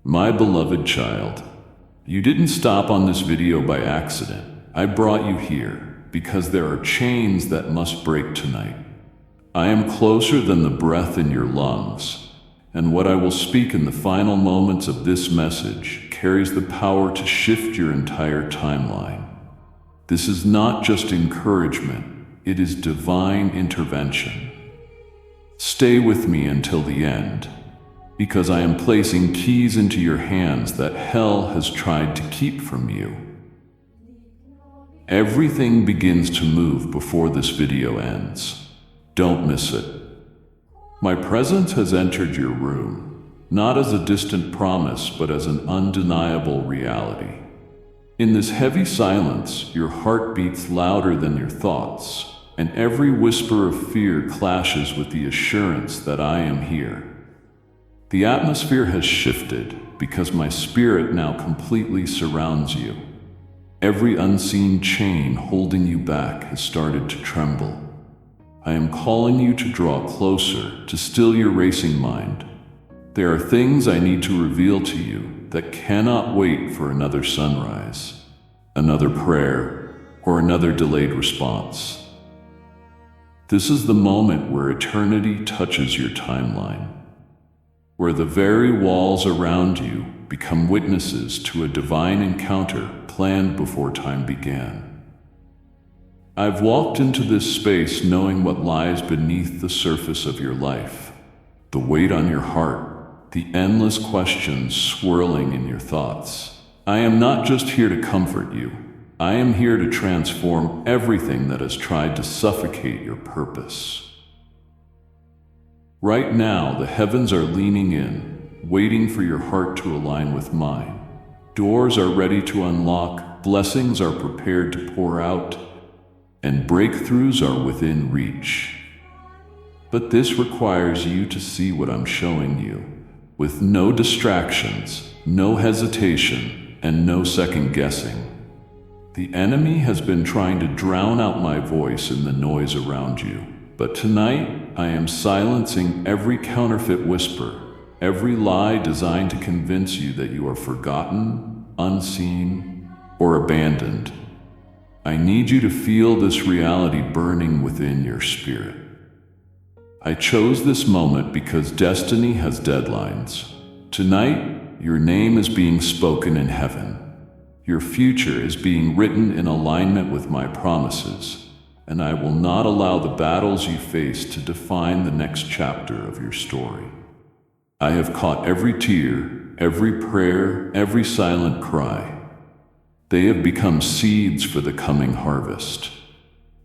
My beloved child, you didn't stop on this video by accident. I brought you here because there are chains that must break tonight. I am closer than the breath in your lungs, and what I will speak in the final moments of this message carries the power to shift your entire timeline. This is not just encouragement, it is divine intervention. Stay with me until the end, because I am placing keys into your hands that hell has tried to keep from you. Everything begins to move before this video ends. Don't miss it. My presence has entered your room, not as a distant promise, but as an undeniable reality. In this heavy silence, your heart beats louder than your thoughts, and every whisper of fear clashes with the assurance that I am here. The atmosphere has shifted because my spirit now completely surrounds you. Every unseen chain holding you back has started to tremble. I am calling you to draw closer, to still your racing mind. There are things I need to reveal to you that cannot wait for another sunrise, another prayer, or another delayed response. This is the moment where eternity touches your timeline, where the very walls around you become witnesses to a divine encounter planned before time began. I've walked into this space knowing what lies beneath the surface of your life, the weight on your heart, the endless questions swirling in your thoughts. I am not just here to comfort you. I am here to transform everything that has tried to suffocate your purpose. Right now, the heavens are leaning in, waiting for your heart to align with mine. Doors are ready to unlock, blessings are prepared to pour out, and breakthroughs are within reach. But this requires you to see what I'm showing you, with no distractions, no hesitation, and no second guessing. The enemy has been trying to drown out my voice in the noise around you, but tonight I am silencing every counterfeit whisper, every lie designed to convince you that you are forgotten, unseen, or abandoned. I need you to feel this reality burning within your spirit. I chose this moment because destiny has deadlines. Tonight, your name is being spoken in heaven. Your future is being written in alignment with my promises, and I will not allow the battles you face to define the next chapter of your story. I have caught every tear, every prayer, every silent cry. They have become seeds for the coming harvest.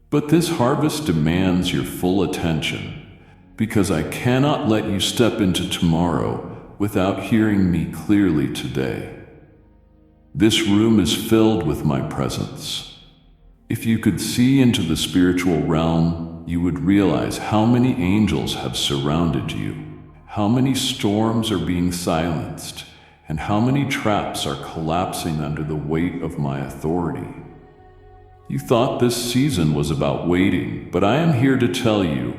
But this harvest demands your full attention, because I cannot let you step into tomorrow without hearing me clearly today. This room is filled with my presence. If you could see into the spiritual realm, you would realize how many angels have surrounded you, how many storms are being silenced, and how many traps are collapsing under the weight of my authority. You thought this season was about waiting, but I am here to tell you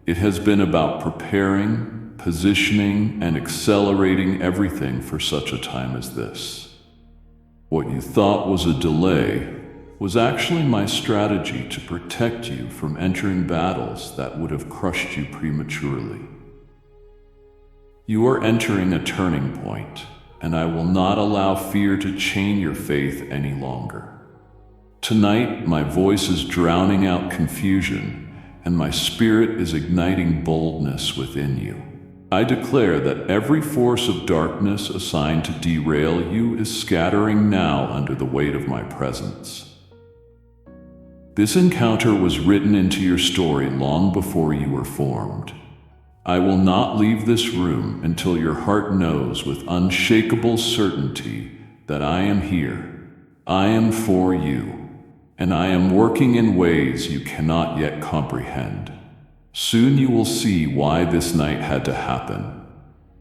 it has been about preparing, positioning, and accelerating everything for such a time as this. What you thought was a delay was actually my strategy to protect you from entering battles that would have crushed you prematurely. You are entering a turning point, and I will not allow fear to chain your faith any longer. Tonight, my voice is drowning out confusion, and my spirit is igniting boldness within you. I declare that every force of darkness assigned to derail you is scattering now under the weight of my presence. This encounter was written into your story long before you were formed. I will not leave this room until your heart knows with unshakable certainty that I am here. I am for you, and I am working in ways you cannot yet comprehend. Soon you will see why this night had to happen,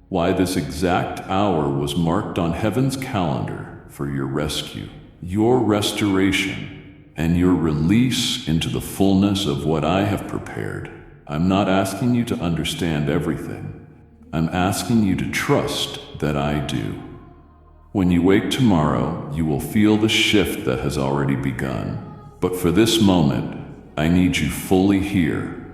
why this exact hour was marked on heaven's calendar for your rescue, your restoration, and your release into the fullness of what I have prepared. I'm not asking you to understand everything. I'm asking you to trust that I do. When you wake tomorrow, you will feel the shift that has already begun. But for this moment, I need you fully here,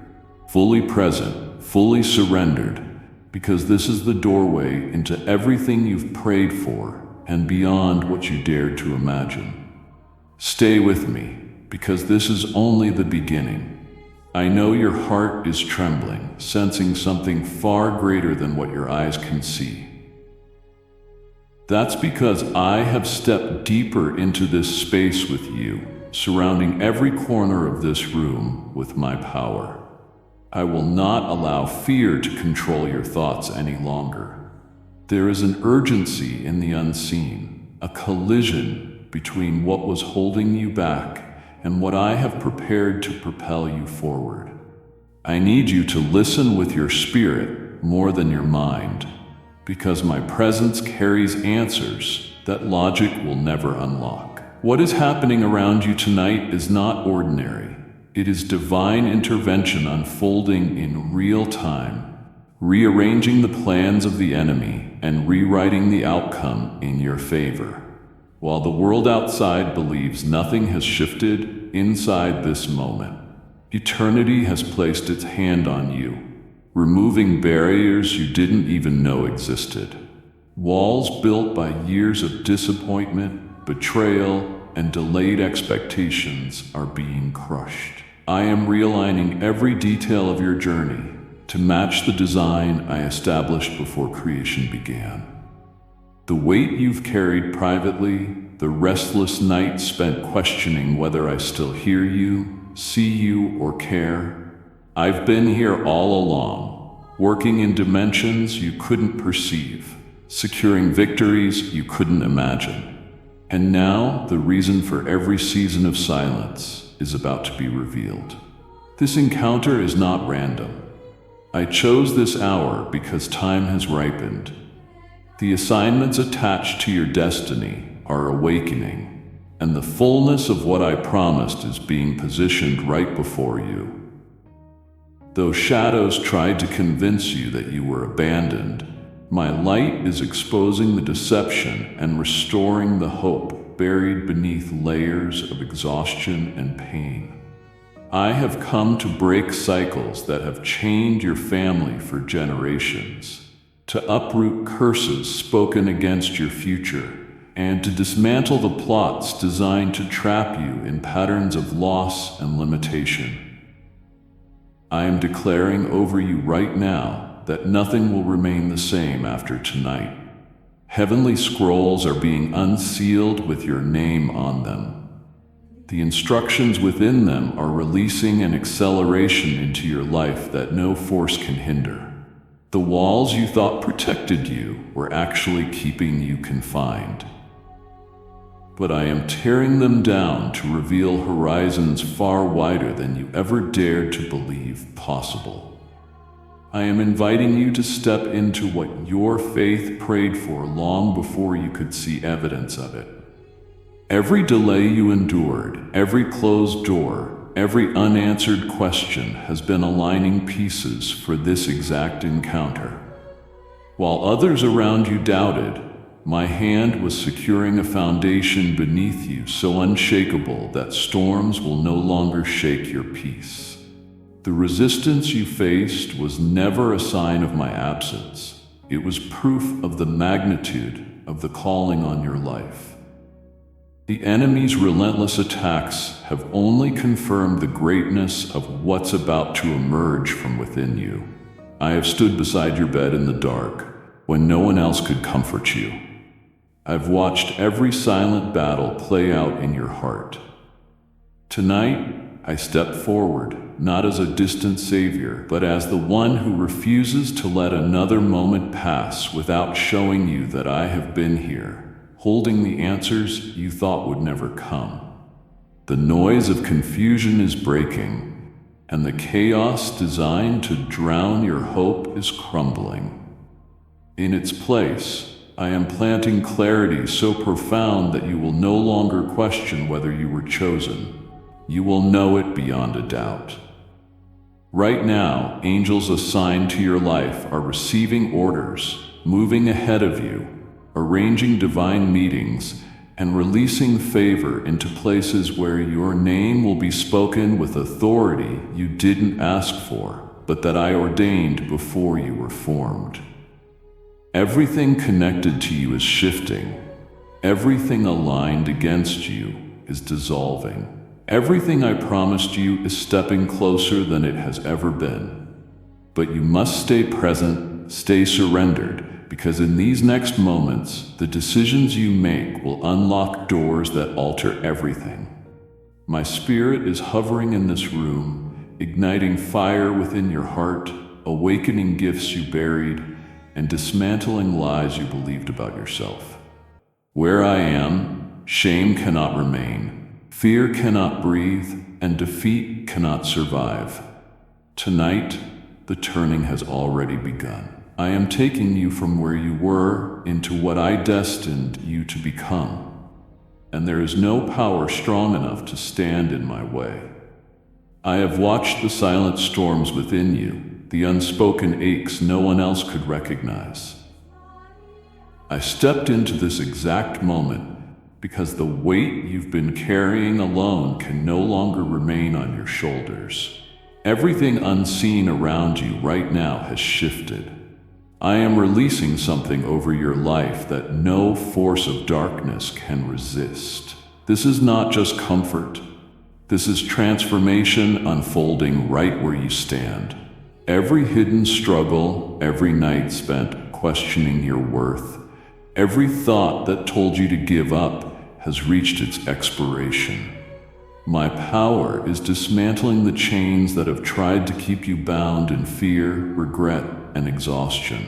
fully present, fully surrendered, because this is the doorway into everything you've prayed for and beyond what you dared to imagine. Stay with me, because this is only the beginning. I know your heart is trembling, sensing something far greater than what your eyes can see. That's because I have stepped deeper into this space with you, surrounding every corner of this room with my power. I will not allow fear to control your thoughts any longer. There is an urgency in the unseen, a collision between what was holding you back and what I have prepared to propel you forward. I need you to listen with your spirit more than your mind, because my presence carries answers that logic will never unlock. What is happening around you tonight is not ordinary. It is divine intervention unfolding in real time, rearranging the plans of the enemy and rewriting the outcome in your favor. While the world outside believes nothing has shifted, inside this moment, eternity has placed its hand on you, removing barriers you didn't even know existed. Walls built by years of disappointment, betrayal, and delayed expectations are being crushed. I am realigning every detail of your journey to match the design I established before creation began. The weight you've carried privately, the restless nights spent questioning whether I still hear you, see you, or care, I've been here all along, working in dimensions you couldn't perceive, securing victories you couldn't imagine. And now, the reason for every season of silence is about to be revealed. This encounter is not random. I chose this hour because time has ripened. The assignments attached to your destiny are awakening, and the fullness of what I promised is being positioned right before you. Though shadows tried to convince you that you were abandoned, my light is exposing the deception and restoring the hope buried beneath layers of exhaustion and pain. I have come to break cycles that have chained your family for generations, to uproot curses spoken against your future, and to dismantle the plots designed to trap you in patterns of loss and limitation. I am declaring over you right now that nothing will remain the same after tonight. Heavenly scrolls are being unsealed with your name on them. The instructions within them are releasing an acceleration into your life that no force can hinder. The walls you thought protected you were actually keeping you confined. But I am tearing them down to reveal horizons far wider than you ever dared to believe possible. I am inviting you to step into what your faith prayed for long before you could see evidence of it. Every delay you endured, every closed door, every unanswered question has been aligning pieces for this exact encounter. While others around you doubted, my hand was securing a foundation beneath you so unshakable that storms will no longer shake your peace. The resistance you faced was never a sign of my absence. It was proof of the magnitude of the calling on your life. The enemy's relentless attacks have only confirmed the greatness of what's about to emerge from within you. I have stood beside your bed in the dark when no one else could comfort you. I've watched every silent battle play out in your heart. Tonight, I step forward, not as a distant savior, but as the one who refuses to let another moment pass without showing you that I have been here, holding the answers you thought would never come. The noise of confusion is breaking, and the chaos designed to drown your hope is crumbling. In its place, I am planting clarity so profound that you will no longer question whether you were chosen. You will know it beyond a doubt. Right now, angels assigned to your life are receiving orders, moving ahead of you, arranging divine meetings, and releasing favor into places where your name will be spoken with authority you didn't ask for, but that I ordained before you were formed. Everything connected to you is shifting. Everything aligned against you is dissolving. Everything I promised you is stepping closer than it has ever been. But you must stay present, stay surrendered, because in these next moments, the decisions you make will unlock doors that alter everything. My spirit is hovering in this room, igniting fire within your heart, awakening gifts you buried, and dismantling lies you believed about yourself. Where I am, shame cannot remain, fear cannot breathe, and defeat cannot survive. Tonight, the turning has already begun. I am taking you from where you were into what I destined you to become, and there is no power strong enough to stand in my way. I have watched the silent storms within you, the unspoken aches no one else could recognize. I stepped into this exact moment because the weight you've been carrying alone can no longer remain on your shoulders. Everything unseen around you right now has shifted. I am releasing something over your life that no force of darkness can resist. This is not just comfort. This is transformation unfolding right where you stand. Every hidden struggle, every night spent questioning your worth, every thought that told you to give up has reached its expiration. My power is dismantling the chains that have tried to keep you bound in fear, regret, and exhaustion.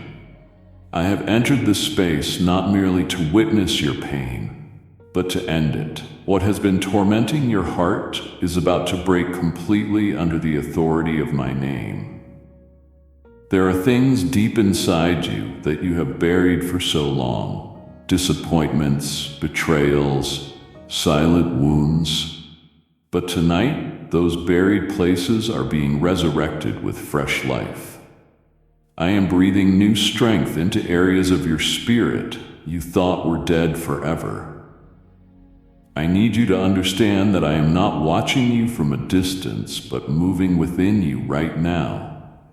I have entered this space not merely to witness your pain, but to end it. What has been tormenting your heart is about to break completely under the authority of my name. There are things deep inside you that you have buried for so long. Disappointments, betrayals, silent wounds. But tonight, those buried places are being resurrected with fresh life. I am breathing new strength into areas of your spirit you thought were dead forever. I need you to understand that I am not watching you from a distance, but moving within you right now.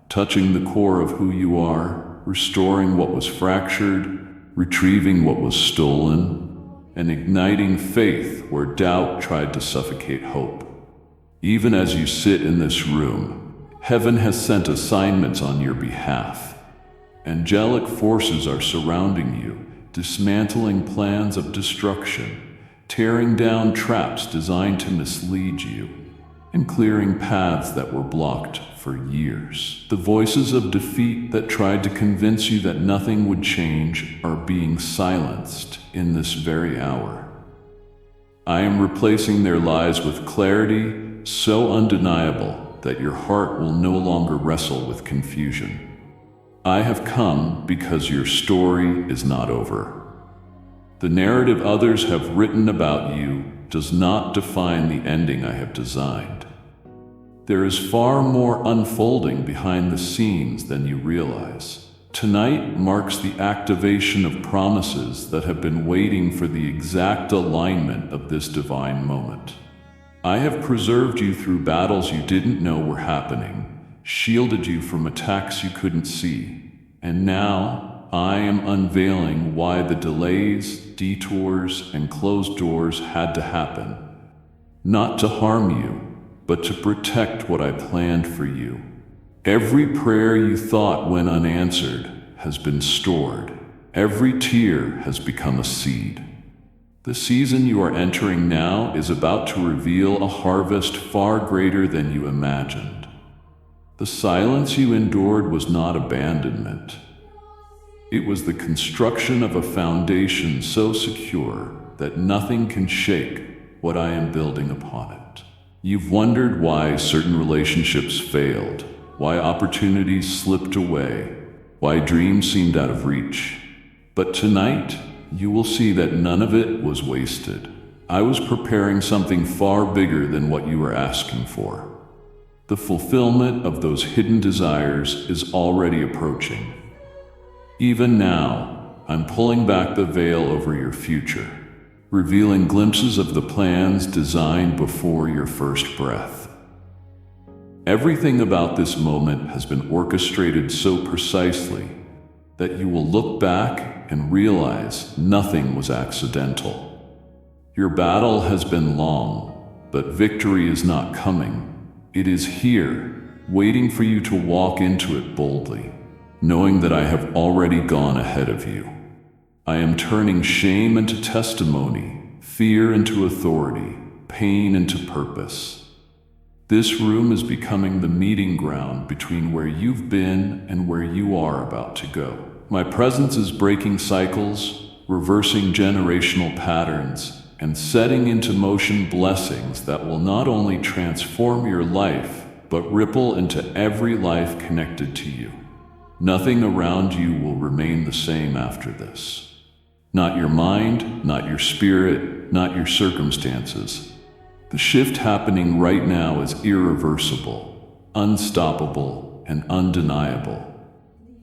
Touching the core of who you are, restoring what was fractured, retrieving what was stolen, and igniting faith where doubt tried to suffocate hope. Even as you sit in this room, heaven has sent assignments on your behalf. Angelic forces are surrounding you, dismantling plans of destruction, tearing down traps designed to mislead you, and clearing paths that were blocked for years. The voices of defeat that tried to convince you that nothing would change are being silenced in this very hour. I am replacing their lies with clarity so undeniable that your heart will no longer wrestle with confusion. I have come because your story is not over. The narrative others have written about you does not define the ending I have designed. There is far more unfolding behind the scenes than you realize. Tonight marks the activation of promises that have been waiting for the exact alignment of this divine moment. I have preserved you through battles you didn't know were happening, shielded you from attacks you couldn't see, and now I am unveiling why the delays, detours, and closed doors had to happen. Not to harm you, but to protect what I planned for you. Every prayer you thought went unanswered has been stored. Every tear has become a seed. The season you are entering now is about to reveal a harvest far greater than you imagined. The silence you endured was not abandonment. It was the construction of a foundation so secure that nothing can shake what I am building upon it. You've wondered why certain relationships failed, why opportunities slipped away, why dreams seemed out of reach. But tonight, you will see that none of it was wasted. I was preparing something far bigger than what you were asking for. The fulfillment of those hidden desires is already approaching. Even now, I'm pulling back the veil over your future, revealing glimpses of the plans designed before your first breath. Everything about this moment has been orchestrated so precisely that you will look back and realize nothing was accidental. Your battle has been long, but victory is not coming. It is here, waiting for you to walk into it boldly, knowing that I have already gone ahead of you. I am turning shame into testimony, fear into authority, pain into purpose. This room is becoming the meeting ground between where you've been and where you are about to go. My presence is breaking cycles, reversing generational patterns, and setting into motion blessings that will not only transform your life, but ripple into every life connected to you. Nothing around you will remain the same after this. Not your mind, not your spirit, not your circumstances. The shift happening right now is irreversible, unstoppable, and undeniable.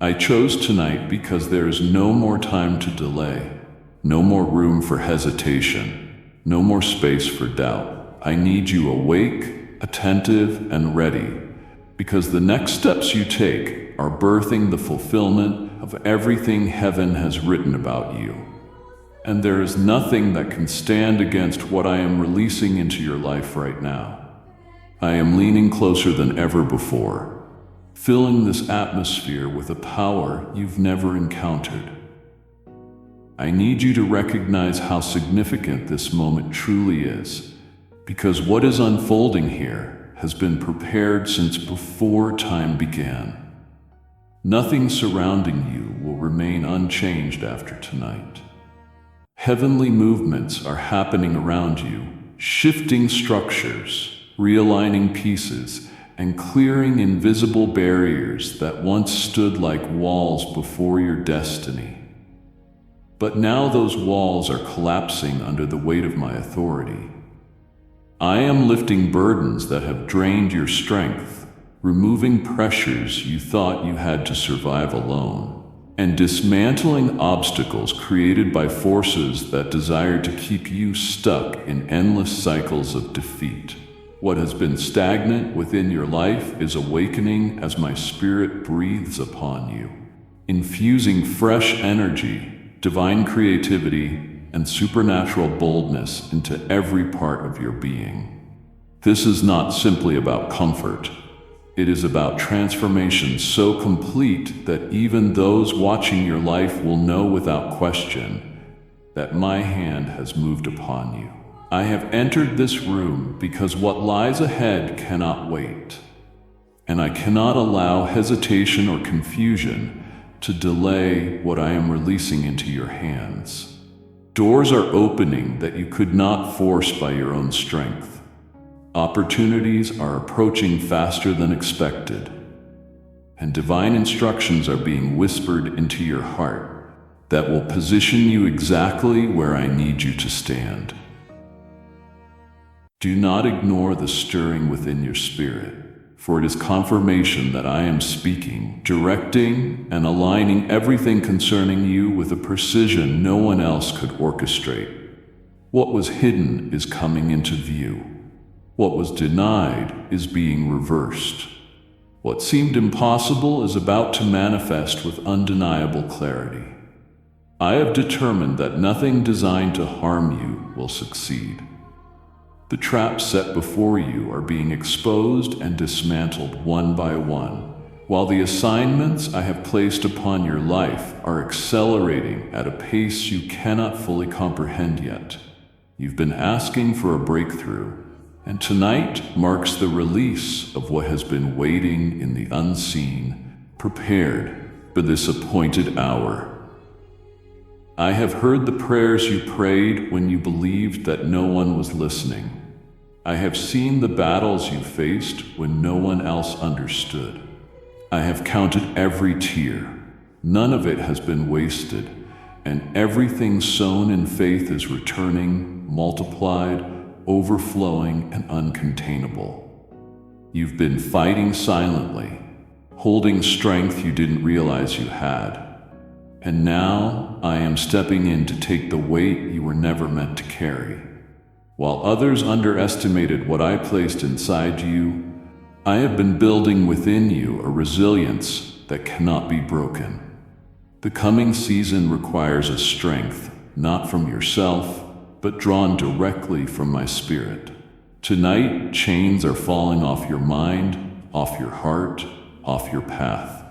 I chose tonight because there is no more time to delay, no more room for hesitation, no more space for doubt. I need you awake, attentive, and ready, because the next steps you take are birthing the fulfillment of everything heaven has written about you. And there is nothing that can stand against what I am releasing into your life right now. I am leaning closer than ever before, filling this atmosphere with a power you've never encountered. I need you to recognize how significant this moment truly is, because what is unfolding here has been prepared since before time began. Nothing surrounding you will remain unchanged after tonight. Heavenly movements are happening around you, shifting structures, realigning pieces, and clearing invisible barriers that once stood like walls before your destiny. But now those walls are collapsing under the weight of my authority. I am lifting burdens that have drained your strength, removing pressures you thought you had to survive alone, and dismantling obstacles created by forces that desire to keep you stuck in endless cycles of defeat. What has been stagnant within your life is awakening as my spirit breathes upon you, infusing fresh energy, divine creativity, and supernatural boldness into every part of your being. This is not simply about comfort. It is about transformation so complete that even those watching your life will know without question that my hand has moved upon you. I have entered this room because what lies ahead cannot wait, and I cannot allow hesitation or confusion to delay what I am releasing into your hands. Doors are opening that you could not force by your own strength. Opportunities are approaching faster than expected, and divine instructions are being whispered into your heart that will position you exactly where I need you to stand. Do not ignore the stirring within your spirit, for it is confirmation that I am speaking, directing, and aligning everything concerning you with a precision no one else could orchestrate. What was hidden is coming into view. What was denied is being reversed. What seemed impossible is about to manifest with undeniable clarity. I have determined that nothing designed to harm you will succeed. The traps set before you are being exposed and dismantled one by one, while the assignments I have placed upon your life are accelerating at a pace you cannot fully comprehend yet. You've been asking for a breakthrough, and tonight marks the release of what has been waiting in the unseen, prepared for this appointed hour. I have heard the prayers you prayed when you believed that no one was listening. I have seen the battles you faced when no one else understood. I have counted every tear. None of it has been wasted, and everything sown in faith is returning, multiplied, overflowing, and uncontainable. You've been fighting silently, holding strength you didn't realize you had. And now I am stepping in to take the weight you were never meant to carry. While others underestimated what I placed inside you, I have been building within you a resilience that cannot be broken. The coming season requires a strength, not from yourself, but drawn directly from my spirit. Tonight, chains are falling off your mind, off your heart, off your path.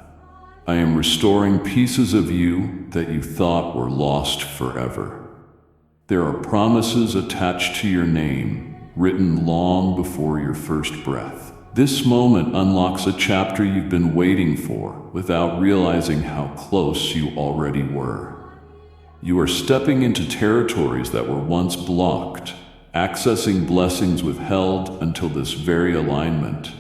I am restoring pieces of you that you thought were lost forever. There are promises attached to your name, written long before your first breath. This moment unlocks a chapter you've been waiting for without realizing how close you already were. You are stepping into territories that were once blocked, accessing blessings withheld until this very alignment,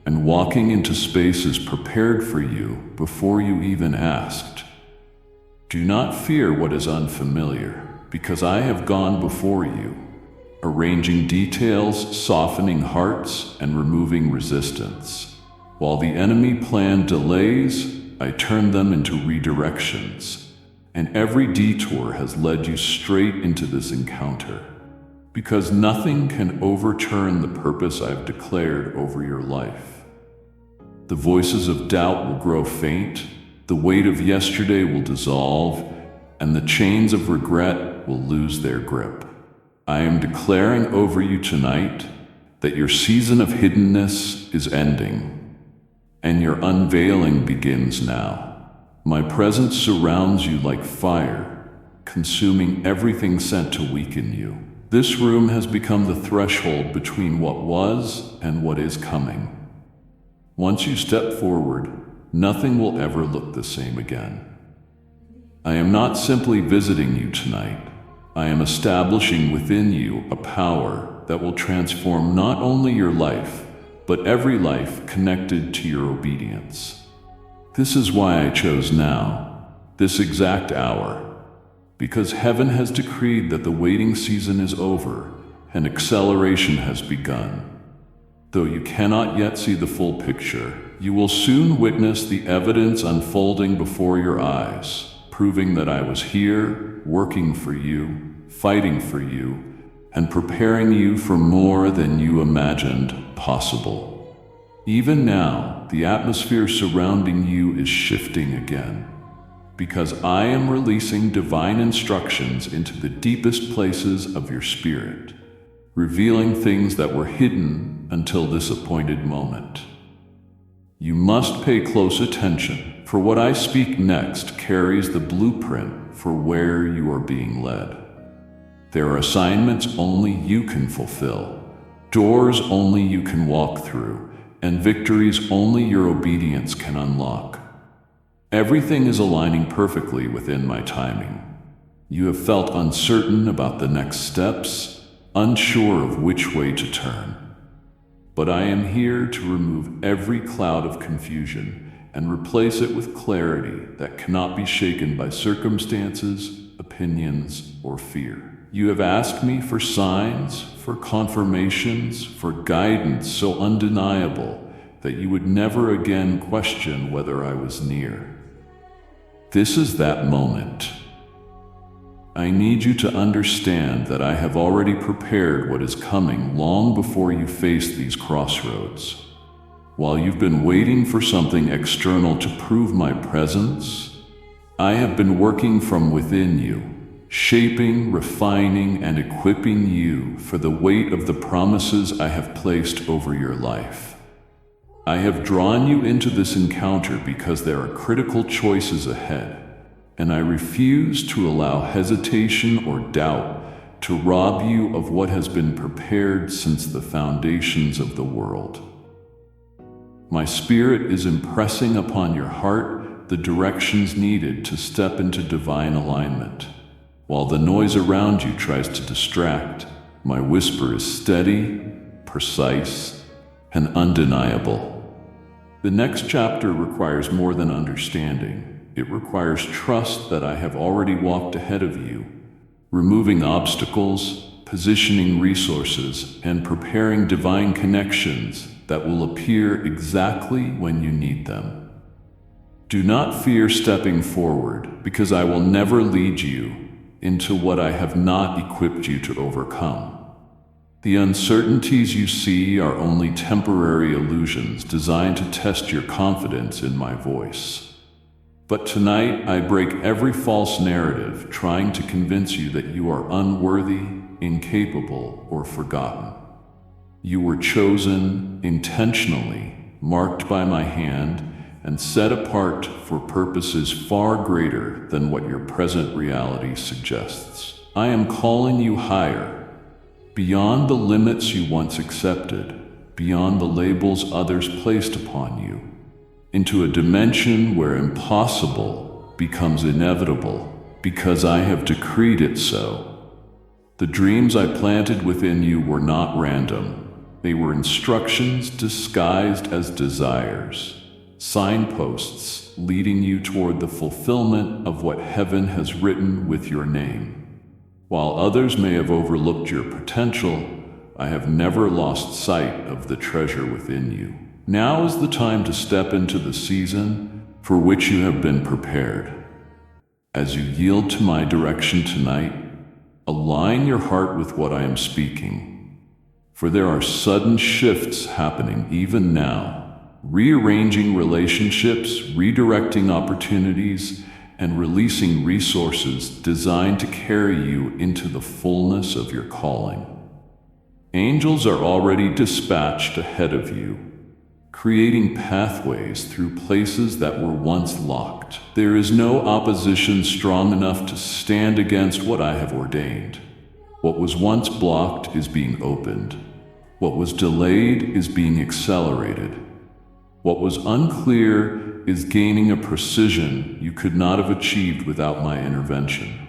and walking into spaces prepared for you before you even asked. Do not fear what is unfamiliar, because I have gone before you, arranging details, softening hearts, and removing resistance. While the enemy planned delays, I turned them into redirections, and every detour has led you straight into this encounter. Because nothing can overturn the purpose I've declared over your life. The voices of doubt will grow faint, the weight of yesterday will dissolve, and the chains of regret will lose their grip. I am declaring over you tonight that your season of hiddenness is ending, and your unveiling begins now. My presence surrounds you like fire, consuming everything sent to weaken you. This room has become the threshold between what was and what is coming. Once you step forward, nothing will ever look the same again. I am not simply visiting you tonight. I am establishing within you a power that will transform not only your life, but every life connected to your obedience. This is why I chose now, this exact hour, because heaven has decreed that the waiting season is over and acceleration has begun. Though you cannot yet see the full picture, you will soon witness the evidence unfolding before your eyes, proving that I was here, working for you, fighting for you, and preparing you for more than you imagined possible. Even now, the atmosphere surrounding you is shifting again, because I am releasing divine instructions into the deepest places of your spirit, revealing things that were hidden until this appointed moment. You must pay close attention, for what I speak next carries the blueprint for where you are being led. There are assignments only you can fulfill, doors only you can walk through, and victories only your obedience can unlock. Everything is aligning perfectly within my timing. You have felt uncertain about the next steps, unsure of which way to turn. But I am here to remove every cloud of confusion and replace it with clarity that cannot be shaken by circumstances, opinions, or fear. You have asked me for signs, for confirmations, for guidance so undeniable that you would never again question whether I was near. This is that moment. I need you to understand that I have already prepared what is coming long before you face these crossroads. While you've been waiting for something external to prove my presence, I have been working from within you, shaping, refining, and equipping you for the weight of the promises I have placed over your life. I have drawn you into this encounter because there are critical choices ahead, and I refuse to allow hesitation or doubt to rob you of what has been prepared since the foundations of the world. My spirit is impressing upon your heart the directions needed to step into divine alignment. While the noise around you tries to distract, my whisper is steady, precise, and undeniable. The next chapter requires more than understanding. It requires trust that I have already walked ahead of you, removing obstacles, positioning resources, and preparing divine connections that will appear exactly when you need them. Do not fear stepping forward, because I will never lead you into what I have not equipped you to overcome. The uncertainties you see are only temporary illusions designed to test your confidence in my voice. But tonight I break every false narrative trying to convince you that you are unworthy, incapable, or forgotten. You were chosen intentionally, marked by my hand, and set apart for purposes far greater than what your present reality suggests. I am calling you higher, beyond the limits you once accepted, beyond the labels others placed upon you, into a dimension where impossible becomes inevitable, because I have decreed it so. The dreams I planted within you were not random. They were instructions disguised as desires, signposts leading you toward the fulfillment of what heaven has written with your name. While others may have overlooked your potential, I have never lost sight of the treasure within you. Now is the time to step into the season for which you have been prepared. As you yield to my direction tonight, align your heart with what I am speaking. For there are sudden shifts happening even now, rearranging relationships, redirecting opportunities, and releasing resources designed to carry you into the fullness of your calling. Angels are already dispatched ahead of you, creating pathways through places that were once locked. There is no opposition strong enough to stand against what I have ordained. What was once blocked is being opened. What was delayed is being accelerated. What was unclear is gaining a precision you could not have achieved without my intervention.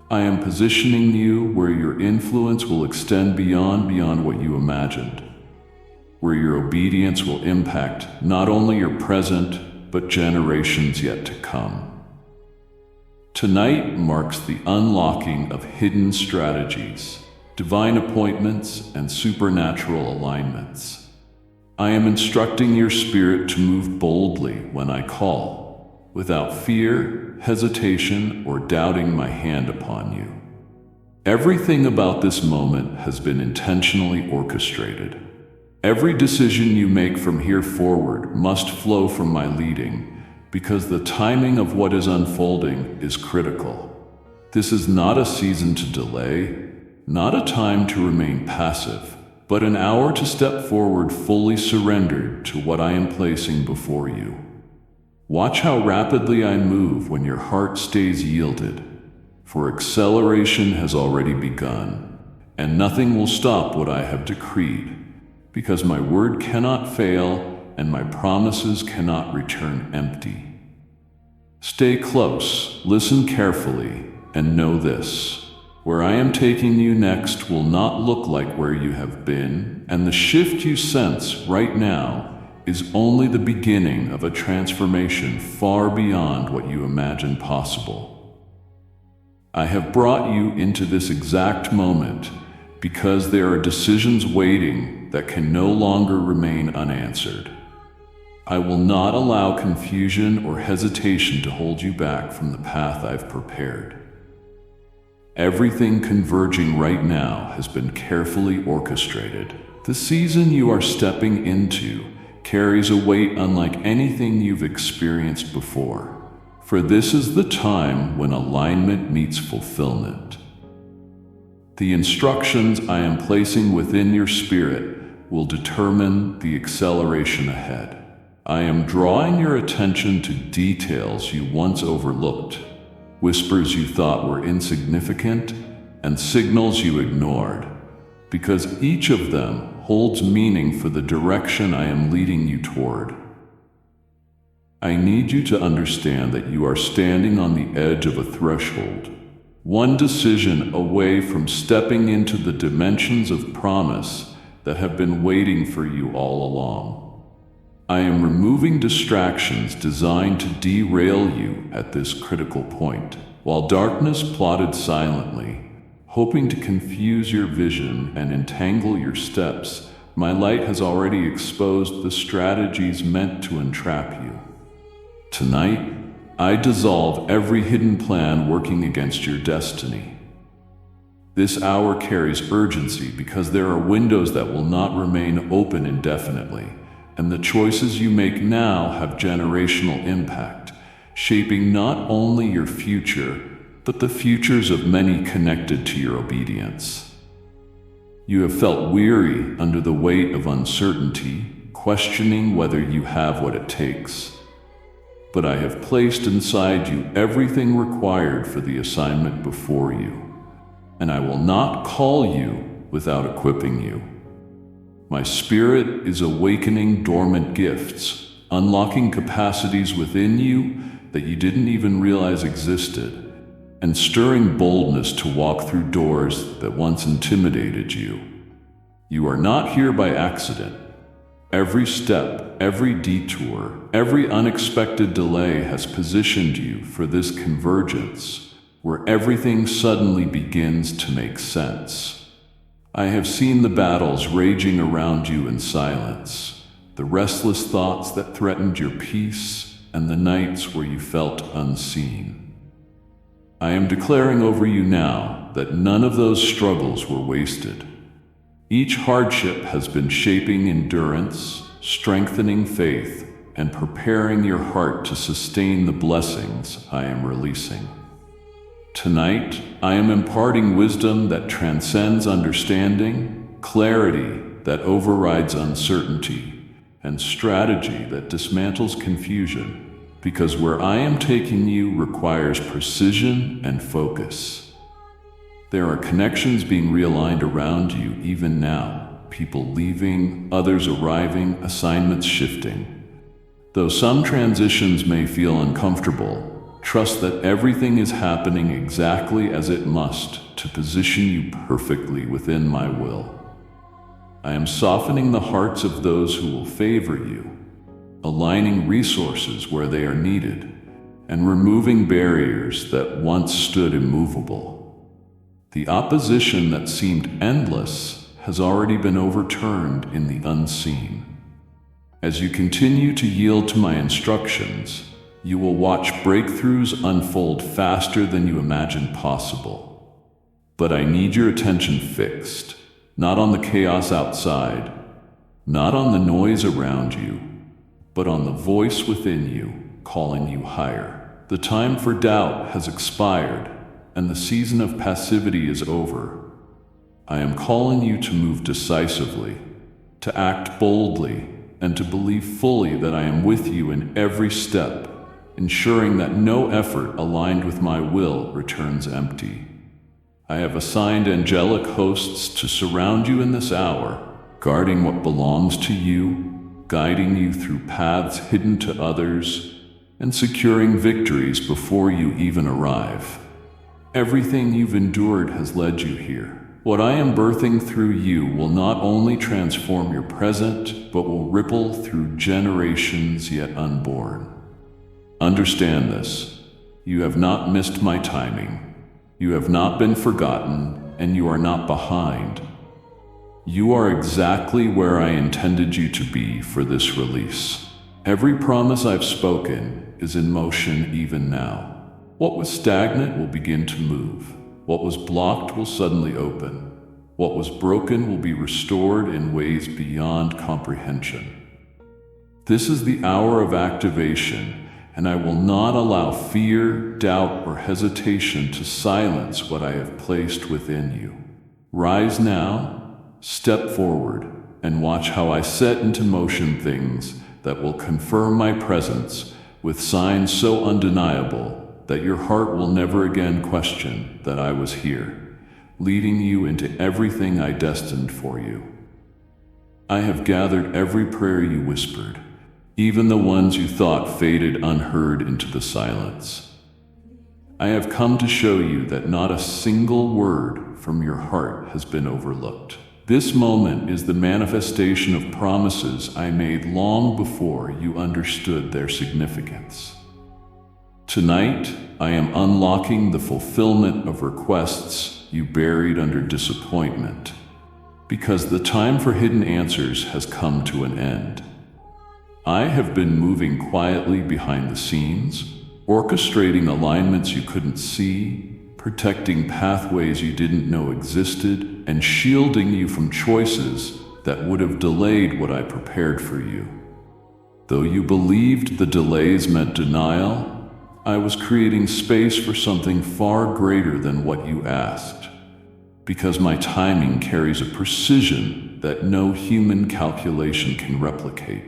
I am positioning you where your influence will extend beyond what you imagined, where your obedience will impact not only your present, but generations yet to come. Tonight marks the unlocking of hidden strategies, divine appointments, and supernatural alignments. I am instructing your spirit to move boldly when I call, without fear, hesitation, or doubting my hand upon you. Everything about this moment has been intentionally orchestrated. Every decision you make from here forward must flow from my leading, because the timing of what is unfolding is critical. This is not a season to delay, not a time to remain passive, but an hour to step forward fully surrendered to what I am placing before you. Watch how rapidly I move when your heart stays yielded, for acceleration has already begun, and nothing will stop what I have decreed, because my word cannot fail and my promises cannot return empty. Stay close, listen carefully, and know this. Where I am taking you next will not look like where you have been, and the shift you sense right now is only the beginning of a transformation far beyond what you imagined possible. I have brought you into this exact moment because there are decisions waiting that can no longer remain unanswered. I will not allow confusion or hesitation to hold you back from the path I've prepared. Everything converging right now has been carefully orchestrated. The season you are stepping into carries a weight unlike anything you've experienced before, for this is the time when alignment meets fulfillment. The instructions I am placing within your spirit will determine the acceleration ahead. I am drawing your attention to details you once overlooked, whispers you thought were insignificant, and signals you ignored, because each of them holds meaning for the direction I am leading you toward. I need you to understand that you are standing on the edge of a threshold, one decision away from stepping into the dimensions of promise that have been waiting for you all along. I am removing distractions designed to derail you at this critical point, while darkness plotted silently, hoping to confuse your vision and entangle your steps. My light has already exposed the strategies meant to entrap you. Tonight, I dissolve every hidden plan working against your destiny. This hour carries urgency because there are windows that will not remain open indefinitely, and the choices you make now have generational impact, shaping not only your future, but the futures of many connected to your obedience. You have felt weary under the weight of uncertainty, questioning whether you have what it takes. But I have placed inside you everything required for the assignment before you, and I will not call you without equipping you. My spirit is awakening dormant gifts, unlocking capacities within you that you didn't even realize existed, and stirring boldness to walk through doors that once intimidated you. You are not here by accident. Every step, every detour, every unexpected delay has positioned you for this convergence, where everything suddenly begins to make sense. I have seen the battles raging around you in silence, the restless thoughts that threatened your peace, and the nights where you felt unseen. I am declaring over you now that none of those struggles were wasted. Each hardship has been shaping endurance, strengthening faith, and preparing your heart to sustain the blessings I am releasing. Tonight, I am imparting wisdom that transcends understanding, clarity that overrides uncertainty, and strategy that dismantles confusion. Because where I am taking you requires precision and focus. There are connections being realigned around you even now, people leaving, others arriving, assignments shifting. Though some transitions may feel uncomfortable, trust that everything is happening exactly as it must to position you perfectly within my will. I am softening the hearts of those who will favor you, aligning resources where they are needed, and removing barriers that once stood immovable. The opposition that seemed endless has already been overturned in the unseen. As you continue to yield to my instructions, you will watch breakthroughs unfold faster than you imagined possible. But I need your attention fixed, not on the chaos outside, not on the noise around you, but on the voice within you, calling you higher. The time for doubt has expired, and the season of passivity is over. I am calling you to move decisively, to act boldly, and to believe fully that I am with you in every step, ensuring that no effort aligned with my will returns empty. I have assigned angelic hosts to surround you in this hour, guarding what belongs to you, guiding you through paths hidden to others, and securing victories before you even arrive. Everything you've endured has led you here. What I am birthing through you will not only transform your present, but will ripple through generations yet unborn. Understand this. You have not missed my timing. You have not been forgotten, and you are not behind. You are exactly where I intended you to be for this release. Every promise I've spoken is in motion even now. What was stagnant will begin to move. What was blocked will suddenly open. What was broken will be restored in ways beyond comprehension. This is the hour of activation, and I will not allow fear, doubt, or hesitation to silence what I have placed within you. Rise now. Step forward and watch how I set into motion things that will confirm my presence with signs so undeniable that your heart will never again question that I was here, leading you into everything I destined for you. I have gathered every prayer you whispered, even the ones you thought faded unheard into the silence. I have come to show you that not a single word from your heart has been overlooked. This moment is the manifestation of promises I made long before you understood their significance. Tonight, I am unlocking the fulfillment of requests you buried under disappointment, because the time for hidden answers has come to an end. I have been moving quietly behind the scenes, orchestrating alignments you couldn't see, protecting pathways you didn't know existed, and shielding you from choices that would have delayed what I prepared for you. Though you believed the delays meant denial, I was creating space for something far greater than what you asked, because my timing carries a precision that no human calculation can replicate.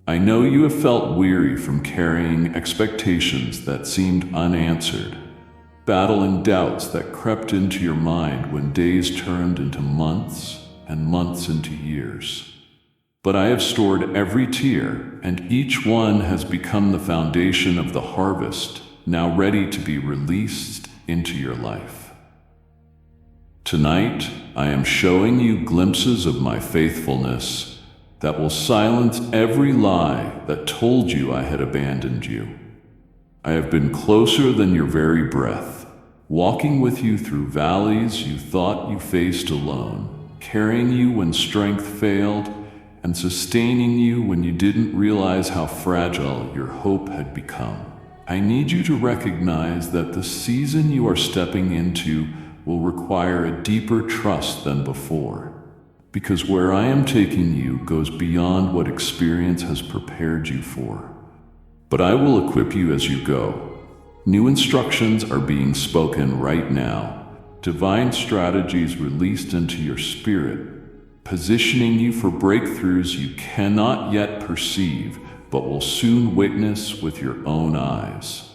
I know you have felt weary from carrying expectations that seemed unanswered, battling doubts that crept into your mind when days turned into months and months into years. But I have stored every tear, and each one has become the foundation of the harvest, now ready to be released into your life. Tonight, I am showing you glimpses of my faithfulness that will silence every lie that told you I had abandoned you. I have been closer than your very breath, walking with you through valleys you thought you faced alone, carrying you when strength failed, and sustaining you when you didn't realize how fragile your hope had become. I need you to recognize that the season you are stepping into will require a deeper trust than before, because where I am taking you goes beyond what experience has prepared you for. But I will equip you as you go. New instructions are being spoken right now, divine strategies released into your spirit, positioning you for breakthroughs you cannot yet perceive, but will soon witness with your own eyes.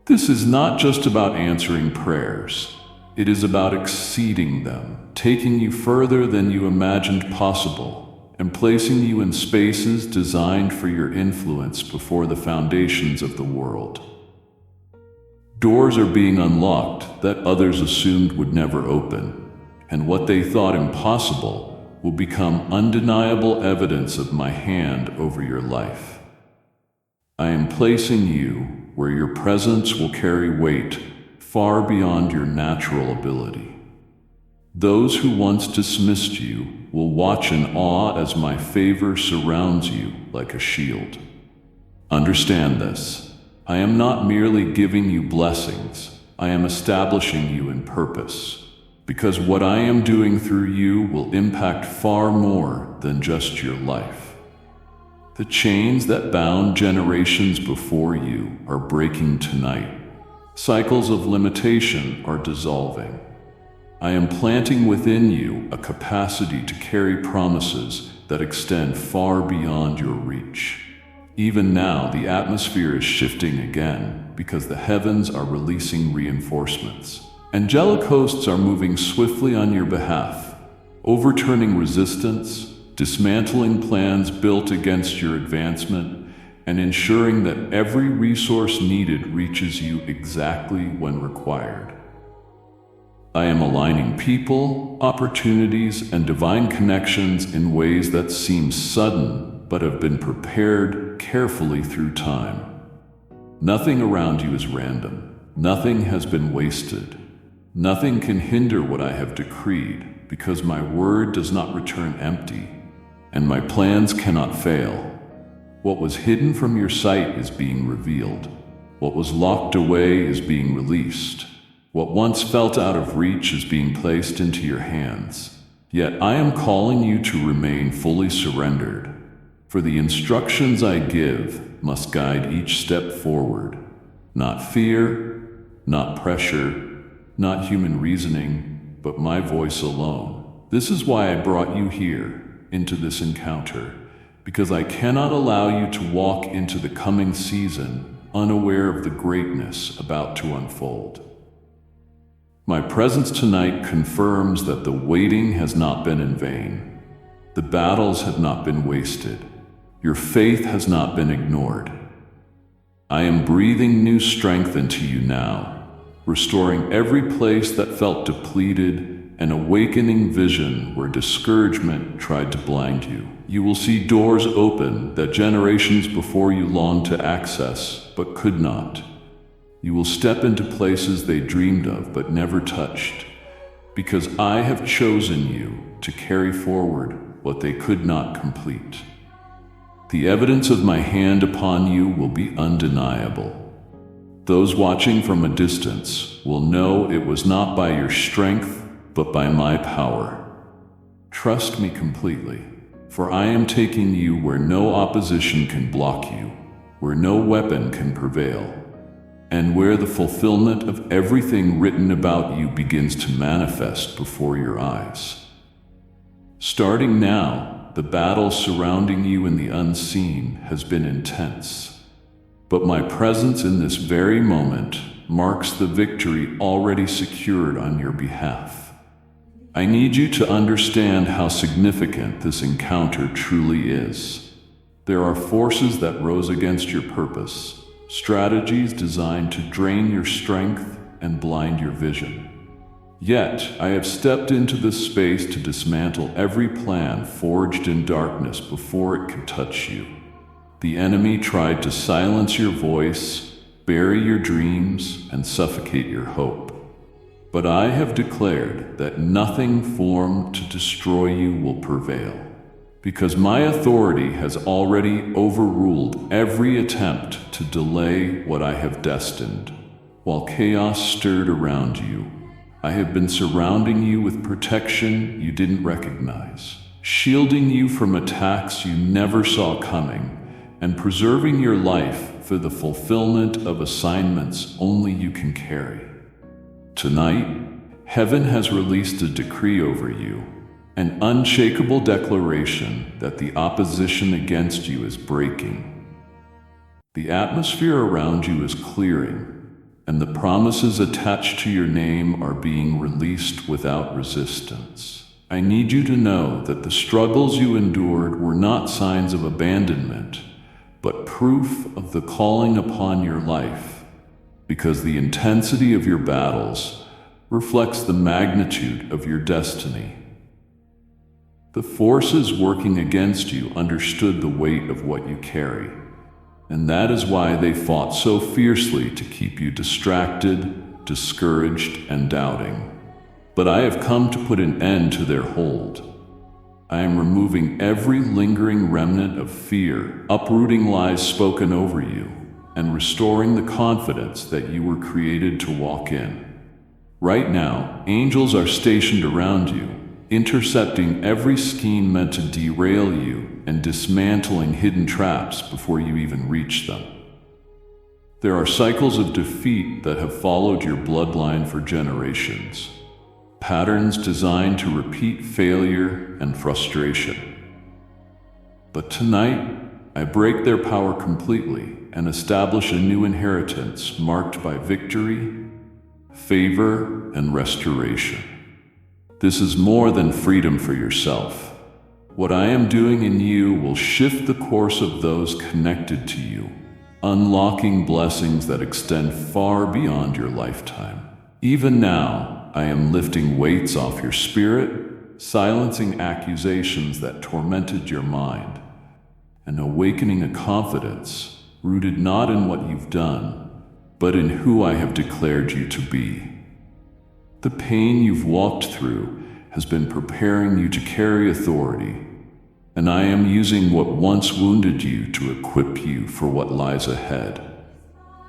This is not just about answering prayers. It is about exceeding them, taking you further than you imagined possible, and placing you in spaces designed for your influence before the foundations of the world. Doors are being unlocked that others assumed would never open, and what they thought impossible will become undeniable evidence of my hand over your life. I am placing you where your presence will carry weight far beyond your natural ability. Those who once dismissed you will watch in awe as my favor surrounds you like a shield. Understand this. I am not merely giving you blessings, I am establishing you in purpose. Because what I am doing through you will impact far more than just your life. The chains that bound generations before you are breaking tonight. Cycles of limitation are dissolving. I am planting within you a capacity to carry promises that extend far beyond your reach. Even now, the atmosphere is shifting again because the heavens are releasing reinforcements. Angelic hosts are moving swiftly on your behalf, overturning resistance, dismantling plans built against your advancement, and ensuring that every resource needed reaches you exactly when required. I am aligning people, opportunities, and divine connections in ways that seem sudden but have been prepared carefully through time. Nothing around you is random. Nothing has been wasted. Nothing can hinder what I have decreed, because my word does not return empty, and my plans cannot fail. What was hidden from your sight is being revealed. What was locked away is being released. What once felt out of reach is being placed into your hands. Yet I am calling you to remain fully surrendered, for the instructions I give must guide each step forward. Not fear, not pressure, not human reasoning, but my voice alone. This is why I brought you here, into this encounter, because I cannot allow you to walk into the coming season unaware of the greatness about to unfold. My presence tonight confirms that the waiting has not been in vain. The battles have not been wasted. Your faith has not been ignored. I am breathing new strength into you now, restoring every place that felt depleted, and awakening vision where discouragement tried to blind you. You will see doors open that generations before you longed to access, but could not. You will step into places they dreamed of but never touched, because I have chosen you to carry forward what they could not complete. The evidence of my hand upon you will be undeniable. Those watching from a distance will know it was not by your strength, but by my power. Trust me completely, for I am taking you where no opposition can block you, where no weapon can prevail, and where the fulfillment of everything written about you begins to manifest before your eyes. Starting now, the battle surrounding you in the unseen has been intense, but my presence in this very moment marks the victory already secured on your behalf. I need you to understand how significant this encounter truly is. There are forces that rose against your purpose, strategies designed to drain your strength and blind your vision. Yet, I have stepped into this space to dismantle every plan forged in darkness before it could touch you. The enemy tried to silence your voice, bury your dreams, and suffocate your hope. But I have declared that nothing formed to destroy you will prevail, because my authority has already overruled every attempt to delay what I have destined. While chaos stirred around you, I have been surrounding you with protection you didn't recognize, shielding you from attacks you never saw coming, and preserving your life for the fulfillment of assignments only you can carry. Tonight, heaven has released a decree over you, an unshakable declaration that the opposition against you is breaking. The atmosphere around you is clearing, and the promises attached to your name are being released without resistance. I need you to know that the struggles you endured were not signs of abandonment, but proof of the calling upon your life, because the intensity of your battles reflects the magnitude of your destiny. The forces working against you understood the weight of what you carry, and that is why they fought so fiercely to keep you distracted, discouraged, and doubting. But I have come to put an end to their hold. I am removing every lingering remnant of fear, uprooting lies spoken over you, and restoring the confidence that you were created to walk in. Right now, angels are stationed around you, intercepting every scheme meant to derail you and dismantling hidden traps before you even reach them. There are cycles of defeat that have followed your bloodline for generations, patterns designed to repeat failure and frustration. But tonight, I break their power completely and establish a new inheritance marked by victory, favor, and restoration. This is more than freedom for yourself. What I am doing in you will shift the course of those connected to you, unlocking blessings that extend far beyond your lifetime. Even now, I am lifting weights off your spirit, silencing accusations that tormented your mind, and awakening a confidence rooted not in what you've done, but in who I have declared you to be. The pain you've walked through has been preparing you to carry authority, and I am using what once wounded you to equip you for what lies ahead.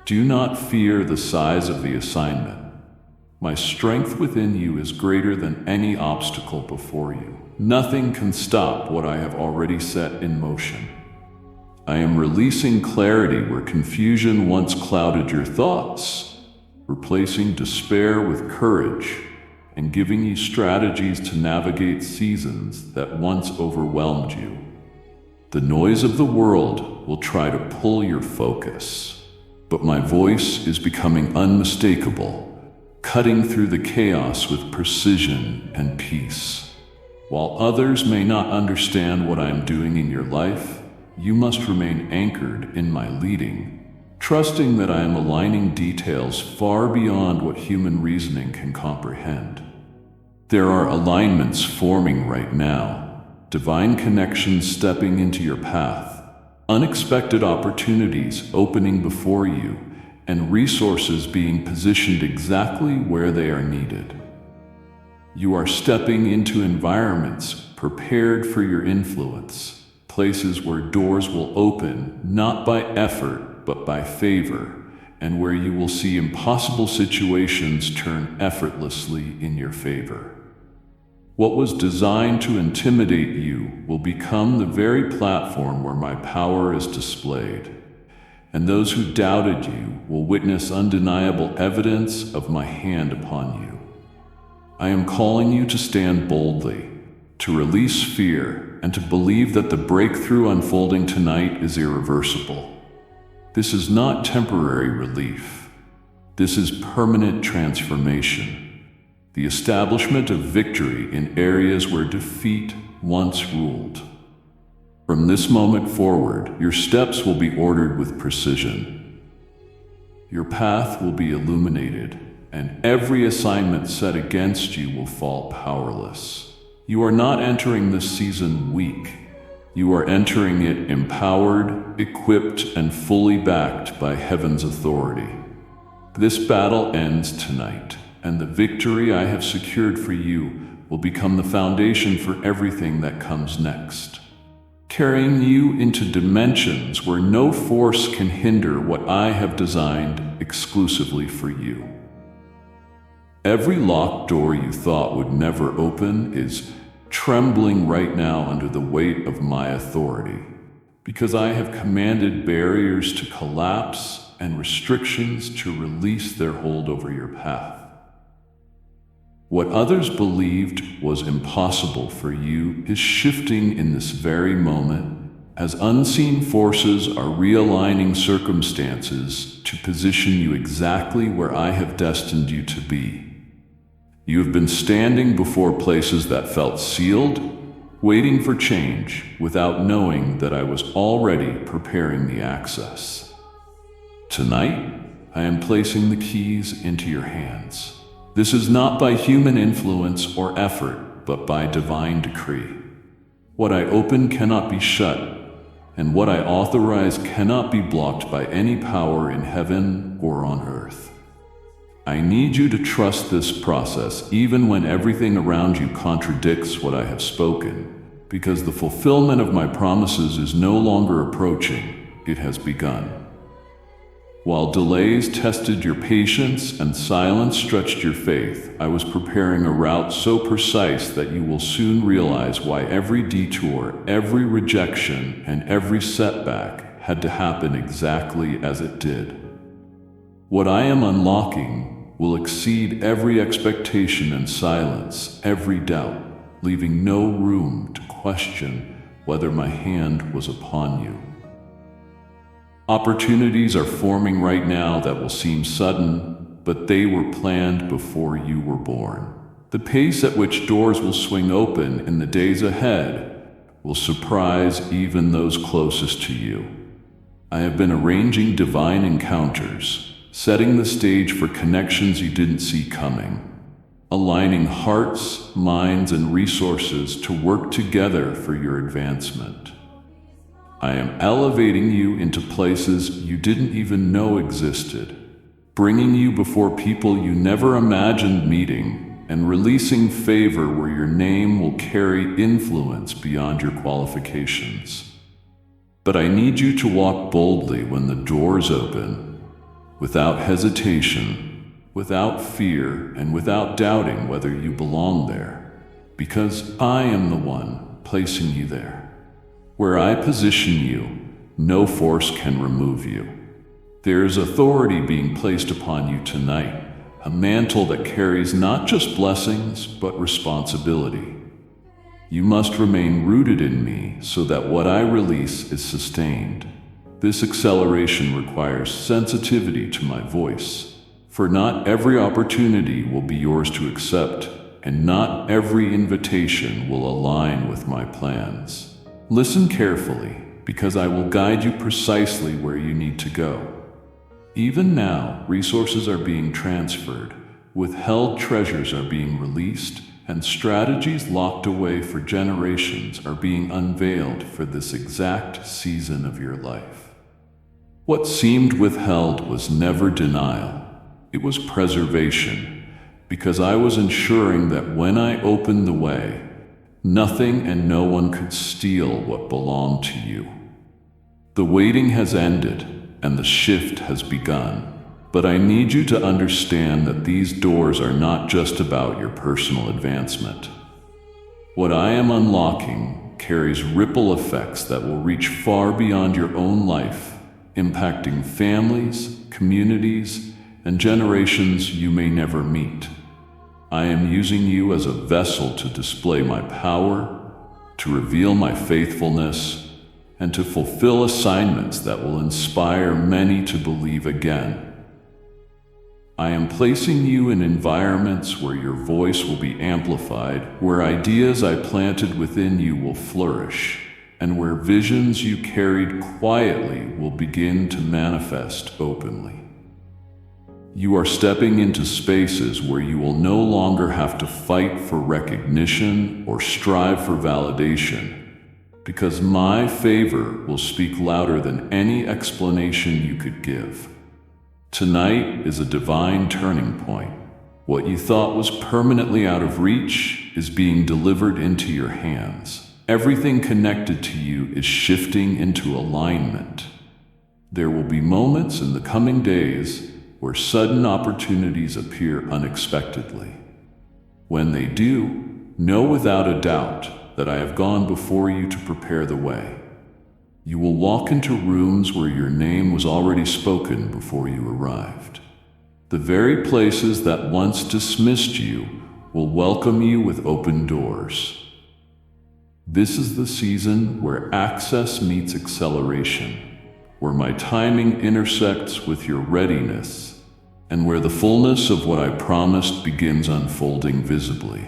Do not fear the size of the assignment. My strength within you is greater than any obstacle before you. Nothing can stop what I have already set in motion. I am releasing clarity where confusion once clouded your thoughts, replacing despair with courage, and giving you strategies to navigate seasons that once overwhelmed you. The noise of the world will try to pull your focus, but my voice is becoming unmistakable, cutting through the chaos with precision and peace. While others may not understand what I am doing in your life, you must remain anchored in my leading, trusting that I am aligning details far beyond what human reasoning can comprehend. There are alignments forming right now, divine connections stepping into your path, unexpected opportunities opening before you, and resources being positioned exactly where they are needed. You are stepping into environments prepared for your influence, places where doors will open not by effort but by favor, and where you will see impossible situations turn effortlessly in your favor. What was designed to intimidate you will become the very platform where my power is displayed, and those who doubted you will witness undeniable evidence of my hand upon you. I am calling you to stand boldly, to release fear, and to believe that the breakthrough unfolding tonight is irreversible. This is not temporary relief. This is permanent transformation, the establishment of victory in areas where defeat once ruled. From this moment forward, your steps will be ordered with precision. Your path will be illuminated, and every assignment set against you will fall powerless. You are not entering this season weak. You are entering it empowered, equipped, and fully backed by heaven's authority. This battle ends tonight, and the victory I have secured for you will become the foundation for everything that comes next, carrying you into dimensions where no force can hinder what I have designed exclusively for you. Every locked door you thought would never open is trembling right now under the weight of my authority, because I have commanded barriers to collapse and restrictions to release their hold over your path. What others believed was impossible for you is shifting in this very moment, as unseen forces are realigning circumstances to position you exactly where I have destined you to be. You have been standing before places that felt sealed, waiting for change, without knowing that I was already preparing the access. Tonight, I am placing the keys into your hands. This is not by human influence or effort, but by divine decree. What I open cannot be shut, and what I authorize cannot be blocked by any power in heaven or on earth. I need you to trust this process even when everything around you contradicts what I have spoken, because the fulfillment of my promises is no longer approaching, it has begun. While delays tested your patience and silence stretched your faith, I was preparing a route so precise that you will soon realize why every detour, every rejection, and every setback had to happen exactly as it did. What I am unlocking will exceed every expectation and silence every doubt, leaving no room to question whether my hand was upon you. Opportunities are forming right now that will seem sudden, but they were planned before you were born. The pace at which doors will swing open in the days ahead will surprise even those closest to you. I have been arranging divine encounters, setting the stage for connections you didn't see coming, aligning hearts, minds, and resources to work together for your advancement. I am elevating you into places you didn't even know existed, bringing you before people you never imagined meeting, and releasing favor where your name will carry influence beyond your qualifications. But I need you to walk boldly when the doors open, without hesitation, without fear, and without doubting whether you belong there, because I am the one placing you there. Where I position you, no force can remove you. There is authority being placed upon you tonight, a mantle that carries not just blessings, but responsibility. You must remain rooted in me so that what I release is sustained. This acceleration requires sensitivity to my voice, for not every opportunity will be yours to accept, and not every invitation will align with my plans. Listen carefully, because I will guide you precisely where you need to go. Even now, resources are being transferred, withheld treasures are being released, and strategies locked away for generations are being unveiled for this exact season of your life. What seemed withheld was never denial. It was preservation, because I was ensuring that when I opened the way, Nothing and no one could steal what belonged to you. The waiting has ended and the shift has begun. But I need you to understand that these doors are not just about your personal advancement. What I am unlocking carries ripple effects that will reach far beyond your own life, impacting families, communities, and generations you may never meet. I am using you as a vessel to display my power, to reveal my faithfulness, and to fulfill assignments that will inspire many to believe again. I am placing you in environments where your voice will be amplified, where ideas I planted within you will flourish, and where visions you carried quietly will begin to manifest openly. You are stepping into spaces where you will no longer have to fight for recognition or strive for validation, because my favor will speak louder than any explanation you could give. Tonight is a divine turning point. What you thought was permanently out of reach is being delivered into your hands. Everything connected to you is shifting into alignment. There will be moments in the coming days where sudden opportunities appear unexpectedly. When they do, know without a doubt that I have gone before you to prepare the way. You will walk into rooms where your name was already spoken before you arrived. The very places that once dismissed you will welcome you with open doors. This is the season where access meets acceleration, where my timing intersects with your readiness, and where the fullness of what I promised begins unfolding visibly.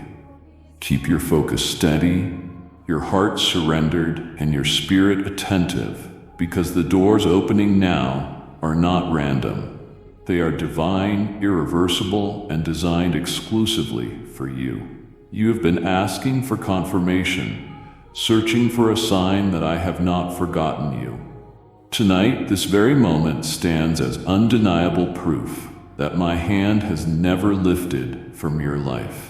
Keep your focus steady, your heart surrendered, and your spirit attentive, because the doors opening now are not random. They are divine, irreversible, and designed exclusively for you. You have been asking for confirmation, searching for a sign that I have not forgotten you. Tonight, this very moment stands as undeniable proof that my hand has never lifted from your life.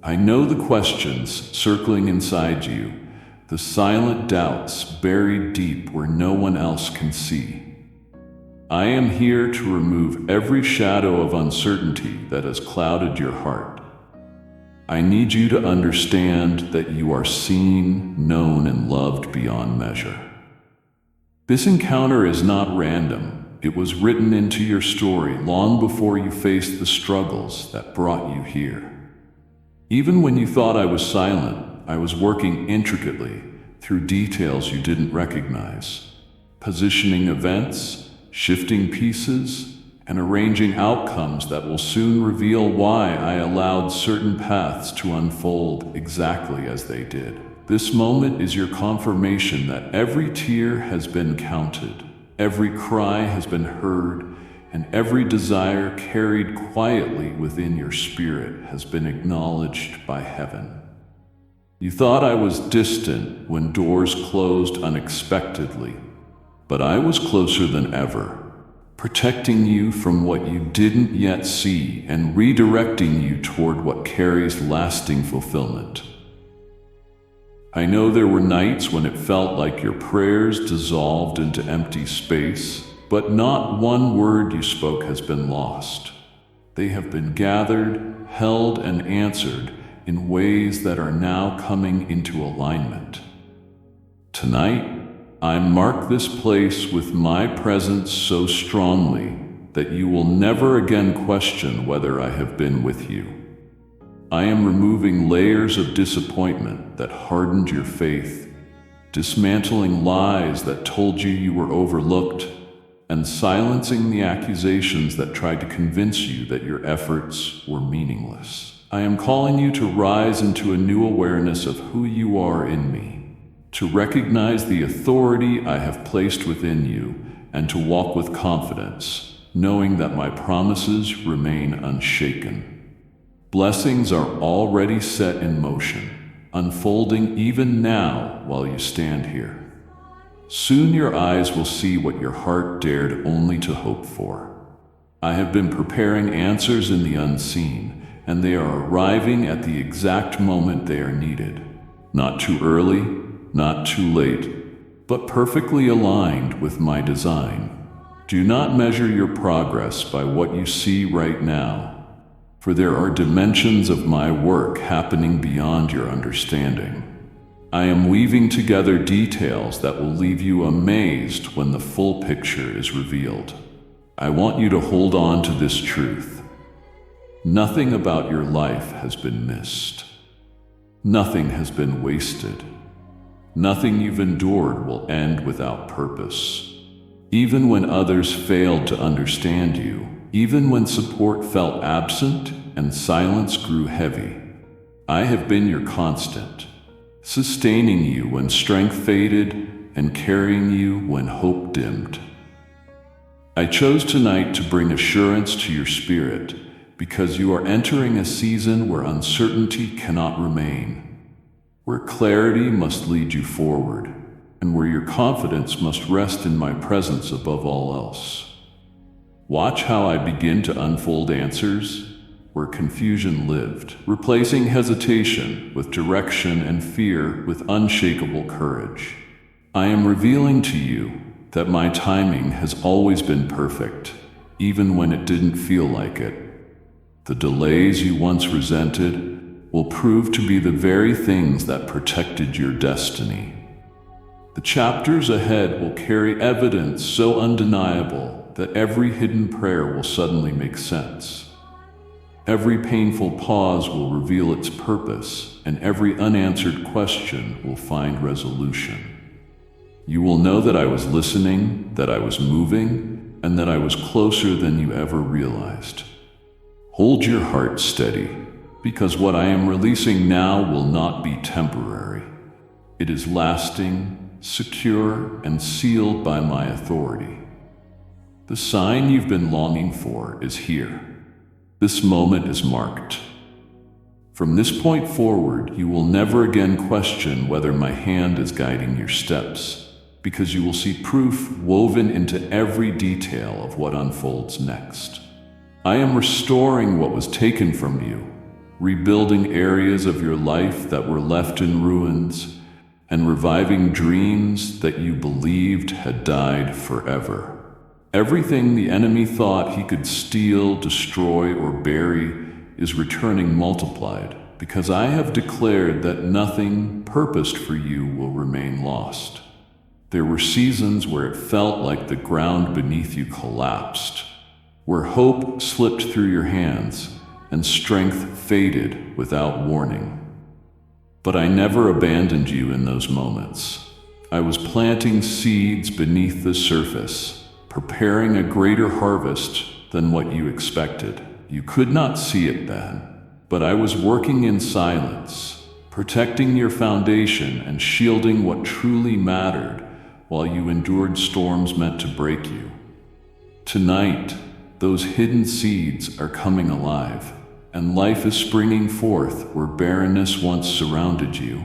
I know the questions circling inside you, the silent doubts buried deep where no one else can see. I am here to remove every shadow of uncertainty that has clouded your heart. I need you to understand that you are seen, known, and loved beyond measure. This encounter is not random. It was written into your story long before you faced the struggles that brought you here. Even when you thought I was silent, I was working intricately through details you didn't recognize, positioning events, shifting pieces, and arranging outcomes that will soon reveal why I allowed certain paths to unfold exactly as they did. This moment is your confirmation that every tear has been counted, every cry has been heard, and every desire carried quietly within your spirit has been acknowledged by heaven. You thought I was distant when doors closed unexpectedly, but I was closer than ever, protecting you from what you didn't yet see and redirecting you toward what carries lasting fulfillment. I know there were nights when it felt like your prayers dissolved into empty space, but not one word you spoke has been lost. They have been gathered, held, and answered in ways that are now coming into alignment. Tonight, I mark this place with my presence so strongly that you will never again question whether I have been with you. I am removing layers of disappointment that hardened your faith, dismantling lies that told you you were overlooked, and silencing the accusations that tried to convince you that your efforts were meaningless. I am calling you to rise into a new awareness of who you are in me, to recognize the authority I have placed within you, and to walk with confidence, knowing that my promises remain unshaken. Blessings are already set in motion, unfolding even now while you stand here. Soon your eyes will see what your heart dared only to hope for. I have been preparing answers in the unseen, and they are arriving at the exact moment they are needed. Not too early, not too late, but perfectly aligned with my design. Do not measure your progress by what you see right now, for there are dimensions of my work happening beyond your understanding. I am weaving together details that will leave you amazed when the full picture is revealed. I want you to hold on to this truth. Nothing about your life has been missed. Nothing has been wasted. Nothing you've endured will end without purpose. Even when others failed to understand you, even when support felt absent and silence grew heavy, I have been your constant, sustaining you when strength faded and carrying you when hope dimmed. I chose tonight to bring assurance to your spirit because you are entering a season where uncertainty cannot remain, where clarity must lead you forward, and where your confidence must rest in my presence above all else. Watch how I begin to unfold answers where confusion lived, replacing hesitation with direction and fear with unshakable courage. I am revealing to you that my timing has always been perfect, even when it didn't feel like it. The delays you once resented will prove to be the very things that protected your destiny. The chapters ahead will carry evidence so undeniable that every hidden prayer will suddenly make sense. Every painful pause will reveal its purpose, and every unanswered question will find resolution. You will know that I was listening, that I was moving, and that I was closer than you ever realized. Hold your heart steady, because what I am releasing now will not be temporary. It is lasting, secure, and sealed by my authority. The sign you've been longing for is here. This moment is marked. From this point forward, you will never again question whether my hand is guiding your steps, because you will see proof woven into every detail of what unfolds next. I am restoring what was taken from you, rebuilding areas of your life that were left in ruins, and reviving dreams that you believed had died forever. Everything the enemy thought he could steal, destroy, or bury is returning multiplied, because I have declared that nothing purposed for you will remain lost. There were seasons where it felt like the ground beneath you collapsed, where hope slipped through your hands and strength faded without warning. But I never abandoned you in those moments. I was planting seeds beneath the surface, preparing a greater harvest than what you expected. You could not see it then, but I was working in silence, protecting your foundation and shielding what truly mattered while you endured storms meant to break you. Tonight, those hidden seeds are coming alive, and life is springing forth where barrenness once surrounded you.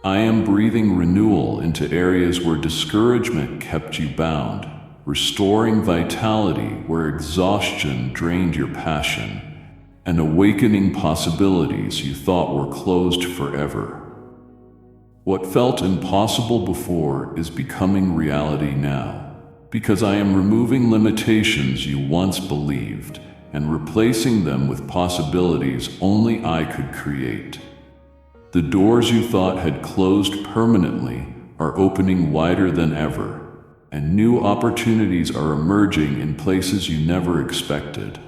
I am breathing renewal into areas where discouragement kept you bound, restoring vitality where exhaustion drained your passion, and awakening possibilities you thought were closed forever. What felt impossible before is becoming reality now, because I am removing limitations you once believed and replacing them with possibilities only I could create. The doors you thought had closed permanently are opening wider than ever, and new opportunities are emerging in places you never expected.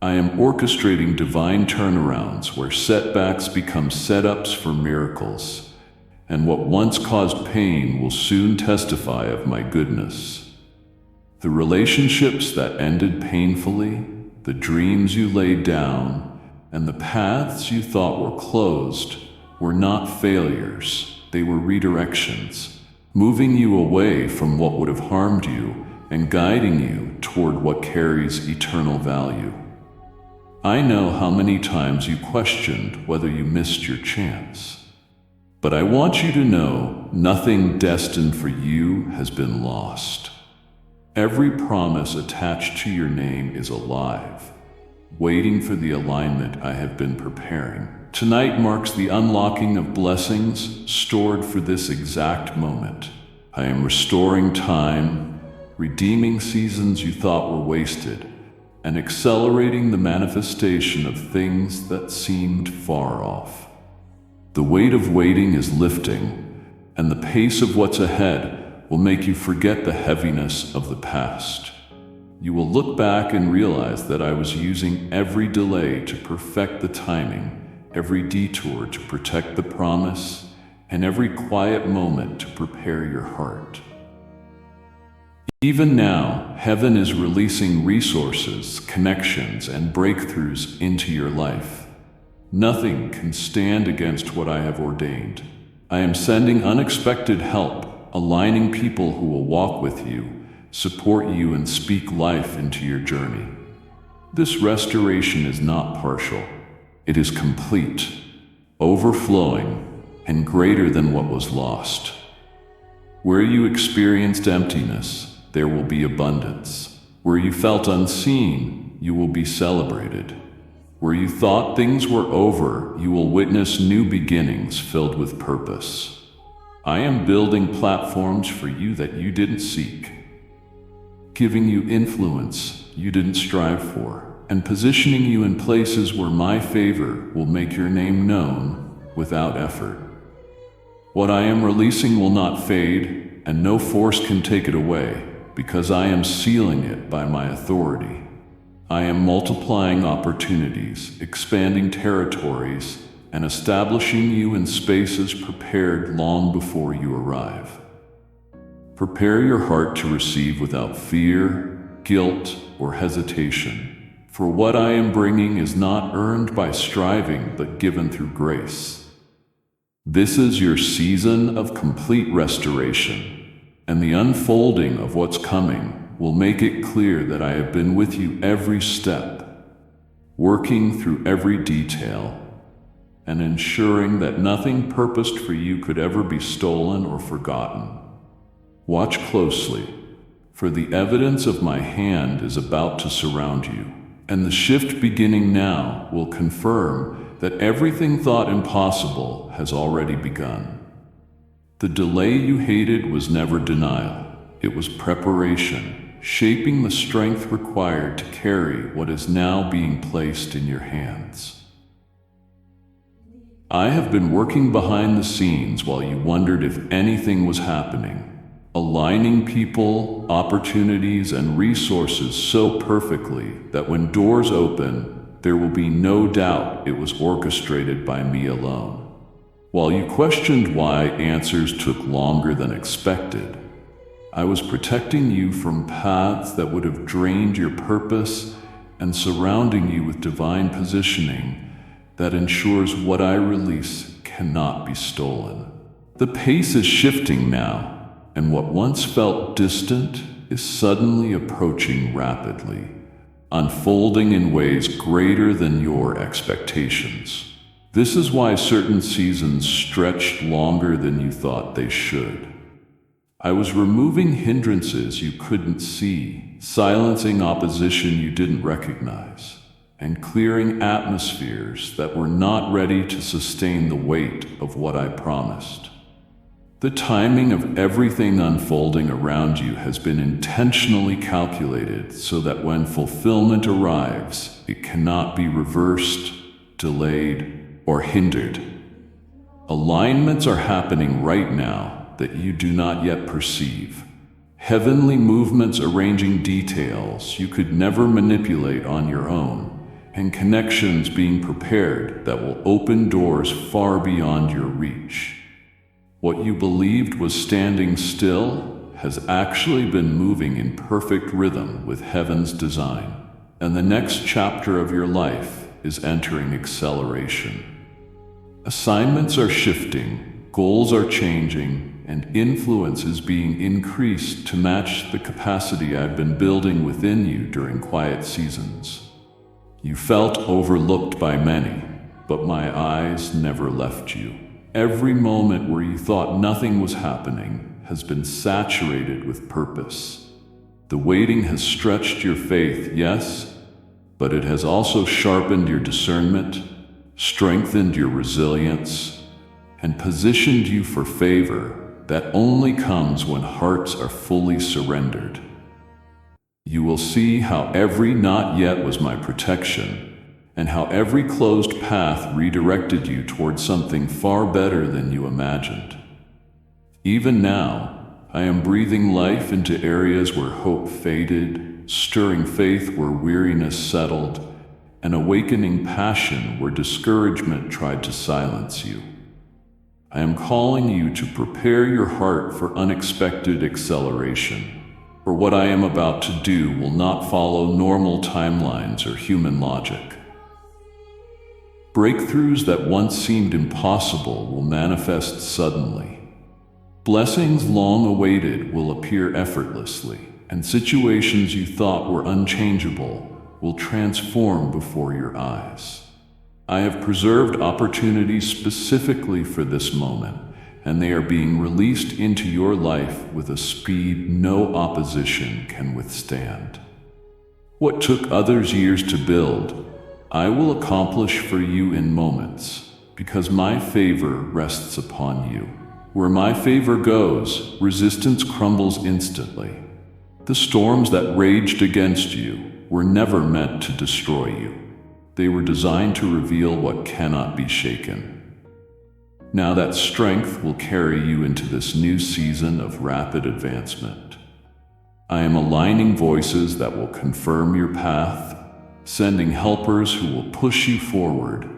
I am orchestrating divine turnarounds where setbacks become setups for miracles, and what once caused pain will soon testify of my goodness. The relationships that ended painfully, the dreams you laid down, and the paths you thought were closed were not failures, they were redirections, moving you away from what would have harmed you and guiding you toward what carries eternal value. I know how many times you questioned whether you missed your chance, but I want you to know nothing destined for you has been lost. Every promise attached to your name is alive, waiting for the alignment I have been preparing. Tonight marks the unlocking of blessings stored for this exact moment. I am restoring time, redeeming seasons you thought were wasted, and accelerating the manifestation of things that seemed far off. The weight of waiting is lifting, and the pace of what's ahead will make you forget the heaviness of the past. You will look back and realize that I was using every delay to perfect the timing, every detour to protect the promise, and every quiet moment to prepare your heart. Even now, heaven is releasing resources, connections, and breakthroughs into your life. Nothing can stand against what I have ordained. I am sending unexpected help, aligning people who will walk with you, support you, and speak life into your journey. This restoration is not partial. It is complete, overflowing, and greater than what was lost. Where you experienced emptiness, there will be abundance. Where you felt unseen, you will be celebrated. Where you thought things were over, you will witness new beginnings filled with purpose. I am building platforms for you that you didn't seek, giving you influence you didn't strive for, and positioning you in places where my favor will make your name known without effort. What I am releasing will not fade, and no force can take it away, because I am sealing it by my authority. I am multiplying opportunities, expanding territories, and establishing you in spaces prepared long before you arrive. Prepare your heart to receive without fear, guilt, or hesitation, for what I am bringing is not earned by striving but given through grace. This is your season of complete restoration, and the unfolding of what's coming will make it clear that I have been with you every step, working through every detail, and ensuring that nothing purposed for you could ever be stolen or forgotten. Watch closely, for the evidence of my hand is about to surround you, and the shift beginning now will confirm that everything thought impossible has already begun. The delay you hated was never denial. It was preparation, shaping the strength required to carry what is now being placed in your hands. I have been working behind the scenes while you wondered if anything was happening, aligning people, opportunities, and resources so perfectly that when doors open, there will be no doubt it was orchestrated by me alone. While you questioned why answers took longer than expected, I was protecting you from paths that would have drained your purpose and surrounding you with divine positioning that ensures what I release cannot be stolen. The pace is shifting now, and what once felt distant is suddenly approaching rapidly, unfolding in ways greater than your expectations. This is why certain seasons stretched longer than you thought they should. I was removing hindrances you couldn't see, silencing opposition you didn't recognize, and clearing atmospheres that were not ready to sustain the weight of what I promised. The timing of everything unfolding around you has been intentionally calculated so that when fulfillment arrives, it cannot be reversed, delayed, or hindered. Alignments are happening right now that you do not yet perceive. Heavenly movements arranging details you could never manipulate on your own, and connections being prepared that will open doors far beyond your reach. What you believed was standing still has actually been moving in perfect rhythm with heaven's design, and the next chapter of your life is entering acceleration. Assignments are shifting, goals are changing, and influence is being increased to match the capacity I've been building within you during quiet seasons. You felt overlooked by many, but my eyes never left you. Every moment where you thought nothing was happening has been saturated with purpose. The waiting has stretched your faith, yes, but it has also sharpened your discernment, strengthened your resilience, and positioned you for favor that only comes when hearts are fully surrendered. You will see how every not yet was my protection, and how every closed path redirected you towards something far better than you imagined. Even now, I am breathing life into areas where hope faded, stirring faith where weariness settled, and awakening passion where discouragement tried to silence you. I am calling you to prepare your heart for unexpected acceleration. For what I am about to do will not follow normal timelines or human logic. Breakthroughs that once seemed impossible will manifest suddenly. Blessings long awaited will appear effortlessly, and situations you thought were unchangeable will transform before your eyes. I have preserved opportunities specifically for this moment, and they are being released into your life with a speed no opposition can withstand. What took others years to build, I will accomplish for you in moments, because my favor rests upon you. Where my favor goes, resistance crumbles instantly. The storms that raged against you were never meant to destroy you. They were designed to reveal what cannot be shaken. Now that strength will carry you into this new season of rapid advancement. I am aligning voices that will confirm your path, sending helpers who will push you forward,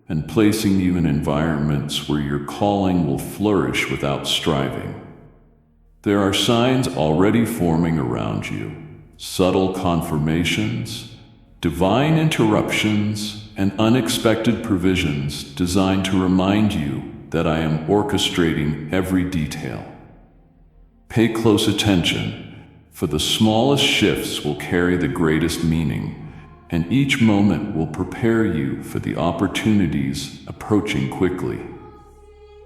and placing you in environments where your calling will flourish without striving. There are signs already forming around you, subtle confirmations, divine interruptions, and unexpected provisions designed to remind you that I am orchestrating every detail. Pay close attention, for the smallest shifts will carry the greatest meaning, and each moment will prepare you for the opportunities approaching quickly.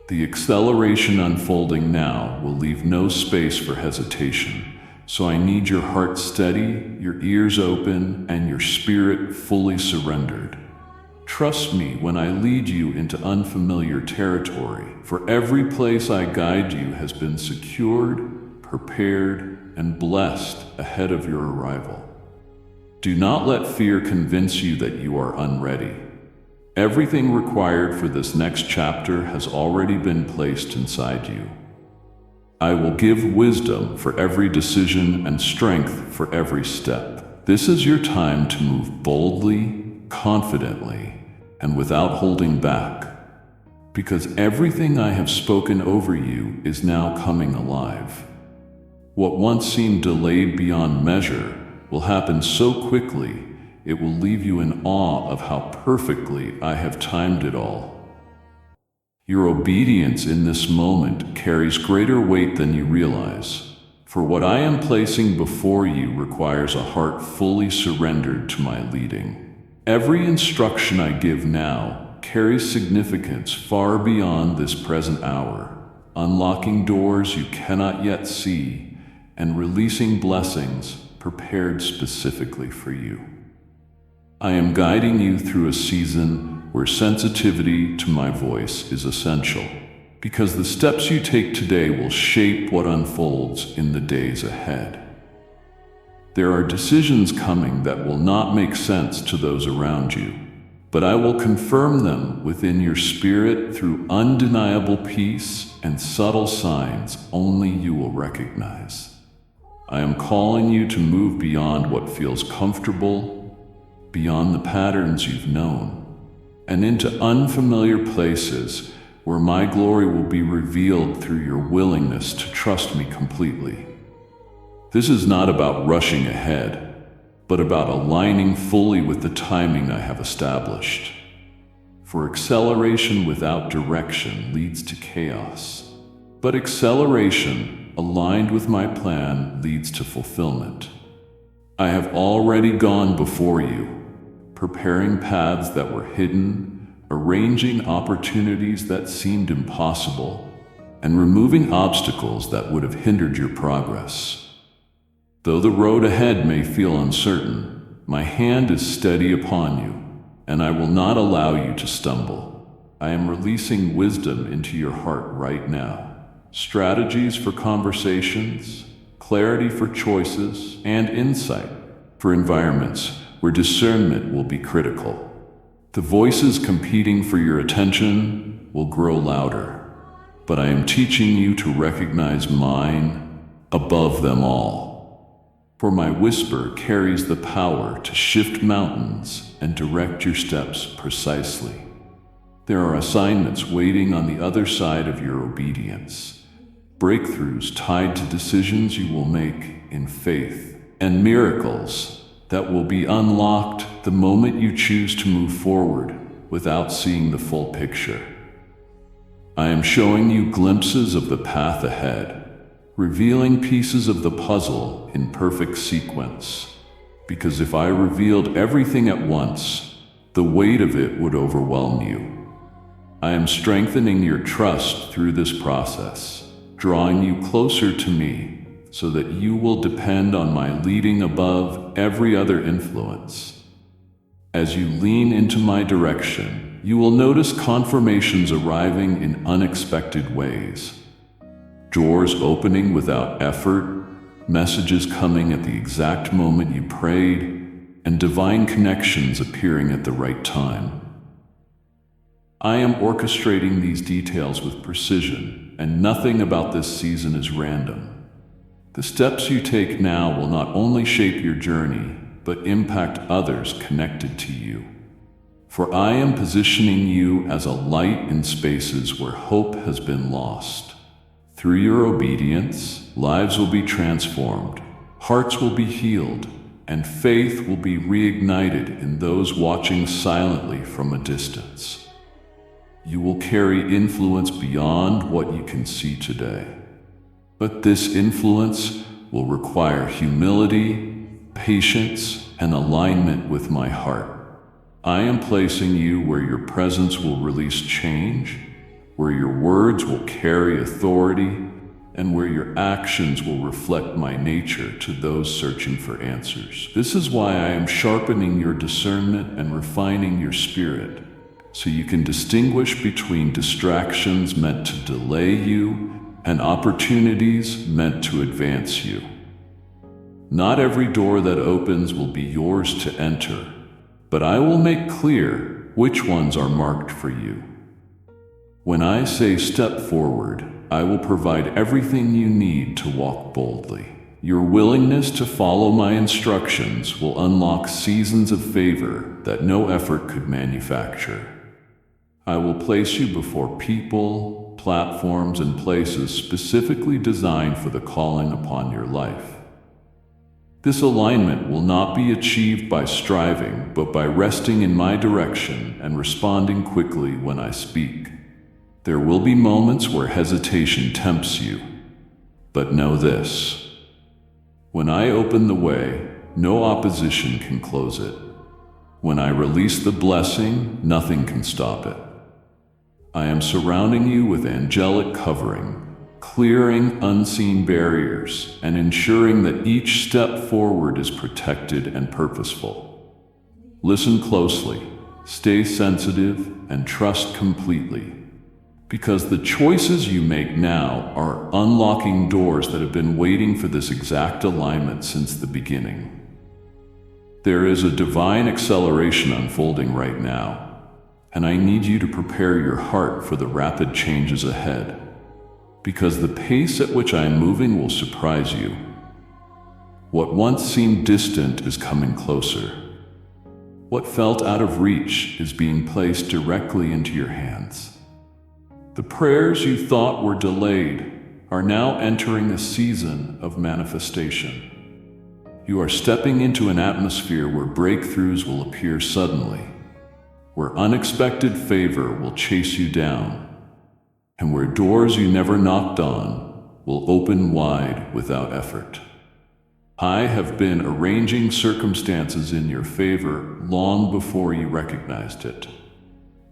The acceleration unfolding now will leave no space for hesitation, so I need your heart steady, your ears open, and your spirit fully surrendered. Trust me when I lead you into unfamiliar territory, for every place I guide you has been secured, prepared, and blessed ahead of your arrival. Do not let fear convince you that you are unready. Everything required for this next chapter has already been placed inside you. I will give wisdom for every decision and strength for every step. This is your time to move boldly, confidently, and without holding back, because everything I have spoken over you is now coming alive. What once seemed delayed beyond measure will happen so quickly, it will leave you in awe of how perfectly I have timed it all. Your obedience in this moment carries greater weight than you realize, for what I am placing before you requires a heart fully surrendered to my leading. Every instruction I give now carries significance far beyond this present hour, unlocking doors you cannot yet see and releasing blessings prepared specifically for you. I am guiding you through a season where sensitivity to my voice is essential, because the steps you take today will shape what unfolds in the days ahead. There are decisions coming that will not make sense to those around you, but I will confirm them within your spirit through undeniable peace and subtle signs only you will recognize. I am calling you to move beyond what feels comfortable, beyond the patterns you've known, and into unfamiliar places where my glory will be revealed through your willingness to trust me completely. This is not about rushing ahead, but about aligning fully with the timing I have established. For acceleration without direction leads to chaos, but acceleration aligned with my plan leads to fulfillment. I have already gone before you, preparing paths that were hidden, arranging opportunities that seemed impossible, and removing obstacles that would have hindered your progress. Though the road ahead may feel uncertain, my hand is steady upon you, and I will not allow you to stumble. I am releasing wisdom into your heart right now. Strategies for conversations, clarity for choices, and insight for environments where discernment will be critical. The voices competing for your attention will grow louder, but I am teaching you to recognize mine above them all. For my whisper carries the power to shift mountains and direct your steps precisely. There are assignments waiting on the other side of your obedience, breakthroughs tied to decisions you will make in faith, and miracles that will be unlocked the moment you choose to move forward without seeing the full picture. I am showing you glimpses of the path ahead, revealing pieces of the puzzle in perfect sequence, because if I revealed everything at once, the weight of it would overwhelm you. I am strengthening your trust through this process, drawing you closer to me so that you will depend on my leading above every other influence. As you lean into my direction, you will notice confirmations arriving in unexpected ways. Doors opening without effort, messages coming at the exact moment you prayed, and divine connections appearing at the right time. I am orchestrating these details with precision, and nothing about this season is random. The steps you take now will not only shape your journey, but impact others connected to you. For I am positioning you as a light in spaces where hope has been lost. Through your obedience, lives will be transformed, hearts will be healed, and faith will be reignited in those watching silently from a distance. You will carry influence beyond what you can see today. But this influence will require humility, patience, and alignment with my heart. I am placing you where your presence will release change, where your words will carry authority, and where your actions will reflect my nature to those searching for answers. This is why I am sharpening your discernment and refining your spirit, so you can distinguish between distractions meant to delay you and opportunities meant to advance you. Not every door that opens will be yours to enter, but I will make clear which ones are marked for you. When I say step forward, I will provide everything you need to walk boldly. Your willingness to follow my instructions will unlock seasons of favor that no effort could manufacture. I will place you before people, platforms, and places specifically designed for the calling upon your life. This alignment will not be achieved by striving, but by resting in my direction and responding quickly when I speak. There will be moments where hesitation tempts you, but know this: when I open the way, no opposition can close it. When I release the blessing, nothing can stop it. I am surrounding you with angelic covering, clearing unseen barriers, and ensuring that each step forward is protected and purposeful. Listen closely, stay sensitive, and trust completely, because the choices you make now are unlocking doors that have been waiting for this exact alignment since the beginning. There is a divine acceleration unfolding right now, and I need you to prepare your heart for the rapid changes ahead, because the pace at which I am moving will surprise you. What once seemed distant is coming closer. What felt out of reach is being placed directly into your hands. The prayers you thought were delayed are now entering a season of manifestation. You are stepping into an atmosphere where breakthroughs will appear suddenly, where unexpected favor will chase you down, and where doors you never knocked on will open wide without effort. I have been arranging circumstances in your favor long before you recognized it.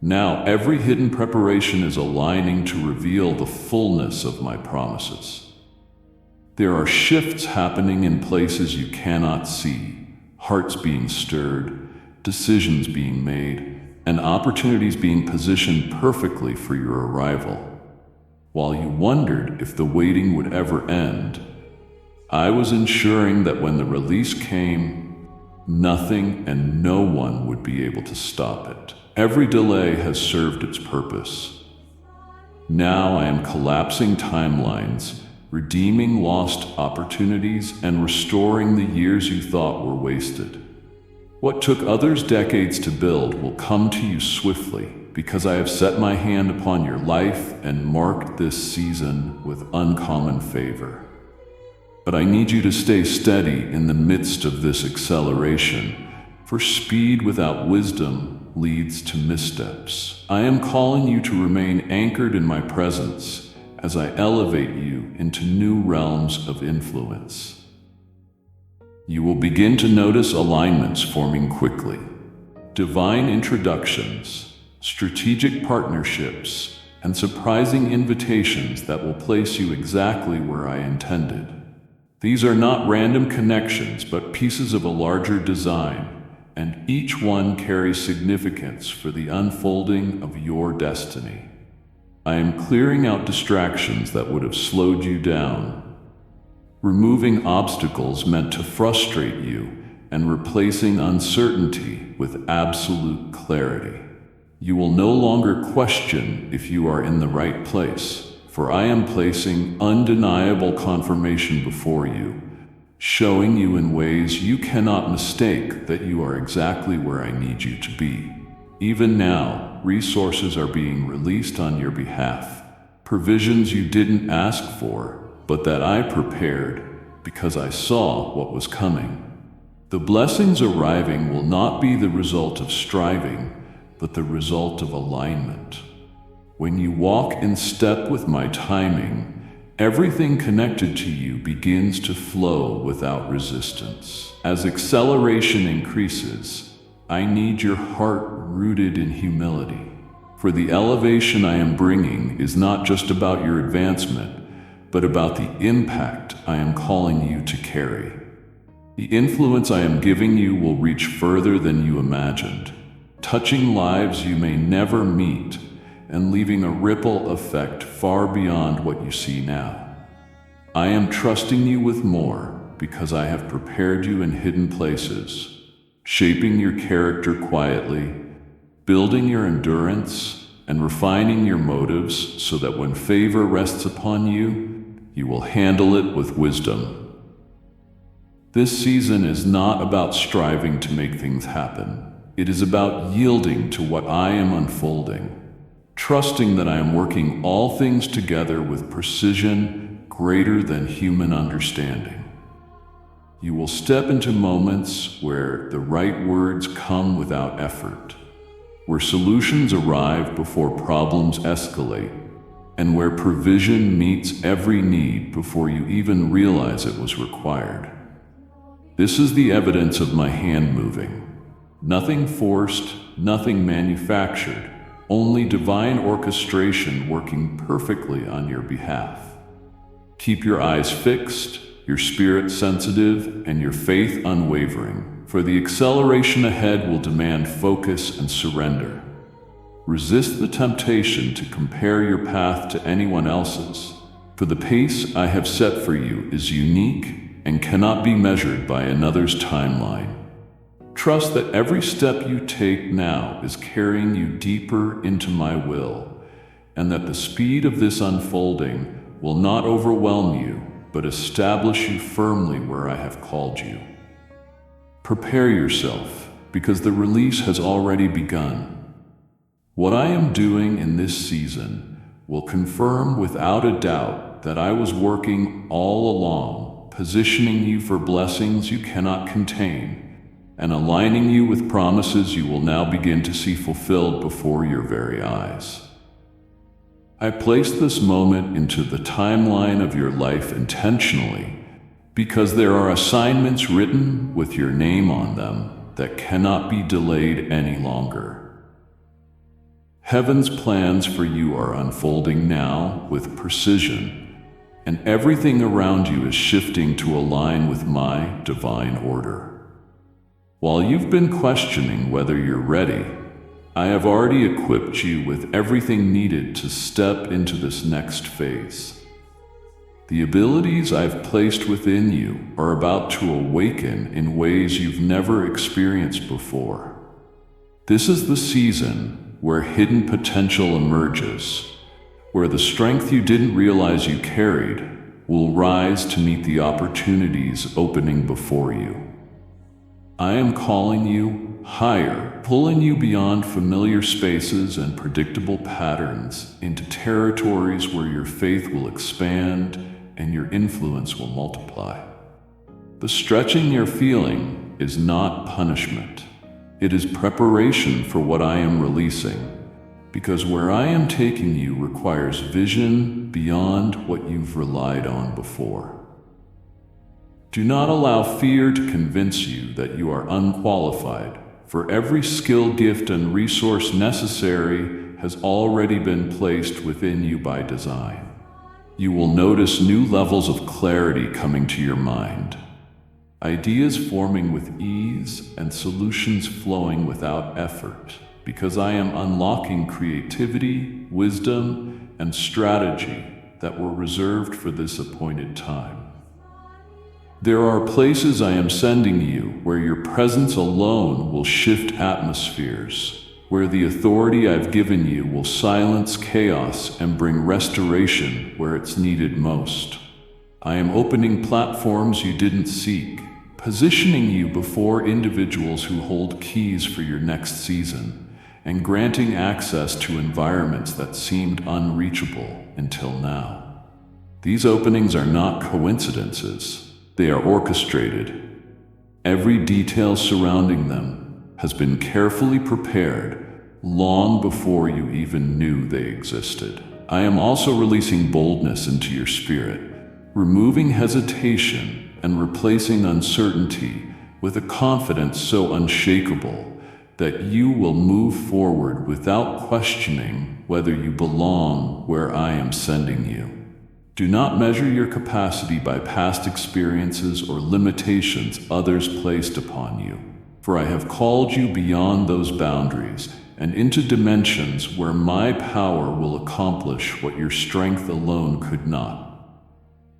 Now every hidden preparation is aligning to reveal the fullness of my promises. There are shifts happening in places you cannot see, hearts being stirred, decisions being made, and opportunities being positioned perfectly for your arrival. While you wondered if the waiting would ever end, I was ensuring that when the release came, nothing and no one would be able to stop it. Every delay has served its purpose. Now I am collapsing timelines, redeeming lost opportunities, and restoring the years you thought were wasted. What took others decades to build will come to you swiftly, because I have set my hand upon your life and marked this season with uncommon favor. But I need you to stay steady in the midst of this acceleration, for speed without wisdom leads to missteps. I am calling you to remain anchored in my presence as I elevate you into new realms of influence. You will begin to notice alignments forming quickly, divine introductions, strategic partnerships, and surprising invitations that will place you exactly where I intended. These are not random connections, but pieces of a larger design, and each one carries significance for the unfolding of your destiny. I am clearing out distractions that would have slowed you down, removing obstacles meant to frustrate you, and replacing uncertainty with absolute clarity. You will no longer question if you are in the right place, for I am placing undeniable confirmation before you, showing you in ways you cannot mistake that you are exactly where I need you to be. Even now, resources are being released on your behalf, provisions you didn't ask for, but that I prepared because I saw what was coming. The blessings arriving will not be the result of striving, but the result of alignment. When you walk in step with my timing, everything connected to you begins to flow without resistance. As acceleration increases, I need your heart rooted in humility. For the elevation I am bringing is not just about your advancement, but about the impact I am calling you to carry. The influence I am giving you will reach further than you imagined, touching lives you may never meet, and leaving a ripple effect far beyond what you see now. I am trusting you with more because I have prepared you in hidden places, shaping your character quietly, building your endurance, and refining your motives so that when favor rests upon you, you will handle it with wisdom. This season is not about striving to make things happen. It is about yielding to what I am unfolding, trusting that I am working all things together with precision greater than human understanding. You will step into moments where the right words come without effort, where solutions arrive before problems escalate, and where provision meets every need before you even realize it was required. This is the evidence of my hand moving. Nothing forced, nothing manufactured, only divine orchestration working perfectly on your behalf. Keep your eyes fixed, your spirit sensitive, and your faith unwavering, for the acceleration ahead will demand focus and surrender. Resist the temptation to compare your path to anyone else's, for the pace I have set for you is unique and cannot be measured by another's timeline. Trust that every step you take now is carrying you deeper into my will, and that the speed of this unfolding will not overwhelm you, but establish you firmly where I have called you. Prepare yourself, because the release has already begun. What I am doing in this season will confirm without a doubt that I was working all along, positioning you for blessings you cannot contain, and aligning you with promises you will now begin to see fulfilled before your very eyes. I placed this moment into the timeline of your life intentionally because there are assignments written with your name on them that cannot be delayed any longer. Heaven's plans for you are unfolding now with precision, and everything around you is shifting to align with my divine order. While you've been questioning whether you're ready, I have already equipped you with everything needed to step into this next phase. The abilities I've placed within you are about to awaken in ways you've never experienced before. This is the season where hidden potential emerges, where the strength you didn't realize you carried will rise to meet the opportunities opening before you. I am calling you higher, pulling you beyond familiar spaces and predictable patterns into territories where your faith will expand and your influence will multiply. The stretching you're feeling is not punishment. It is preparation for what I am releasing, because where I am taking you requires vision beyond what you've relied on before. Do not allow fear to convince you that you are unqualified, for every skill, gift, and resource necessary has already been placed within you by design. You will notice new levels of clarity coming to your mind, ideas forming with ease and solutions flowing without effort, because I am unlocking creativity, wisdom, and strategy that were reserved for this appointed time. There are places I am sending you where your presence alone will shift atmospheres, where the authority I've given you will silence chaos and bring restoration where it's needed most. I am opening platforms you didn't seek, positioning you before individuals who hold keys for your next season, and granting access to environments that seemed unreachable until now. These openings are not coincidences. They are orchestrated. Every detail surrounding them has been carefully prepared long before you even knew they existed. I am also releasing boldness into your spirit, removing hesitation and replacing uncertainty with a confidence so unshakable that you will move forward without questioning whether you belong where I am sending you. Do not measure your capacity by past experiences or limitations others placed upon you, for I have called you beyond those boundaries and into dimensions where my power will accomplish what your strength alone could not.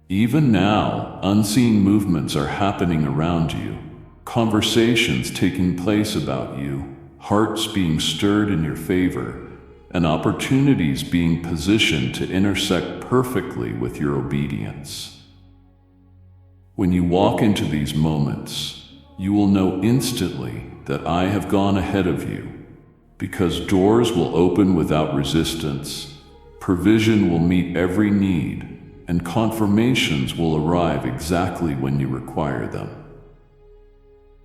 Even now, unseen movements are happening around you, conversations taking place about you, hearts being stirred in your favor, and opportunities being positioned to intersect perfectly with your obedience. When you walk into these moments, you will know instantly that I have gone ahead of you, because doors will open without resistance, provision will meet every need, and confirmations will arrive exactly when you require them.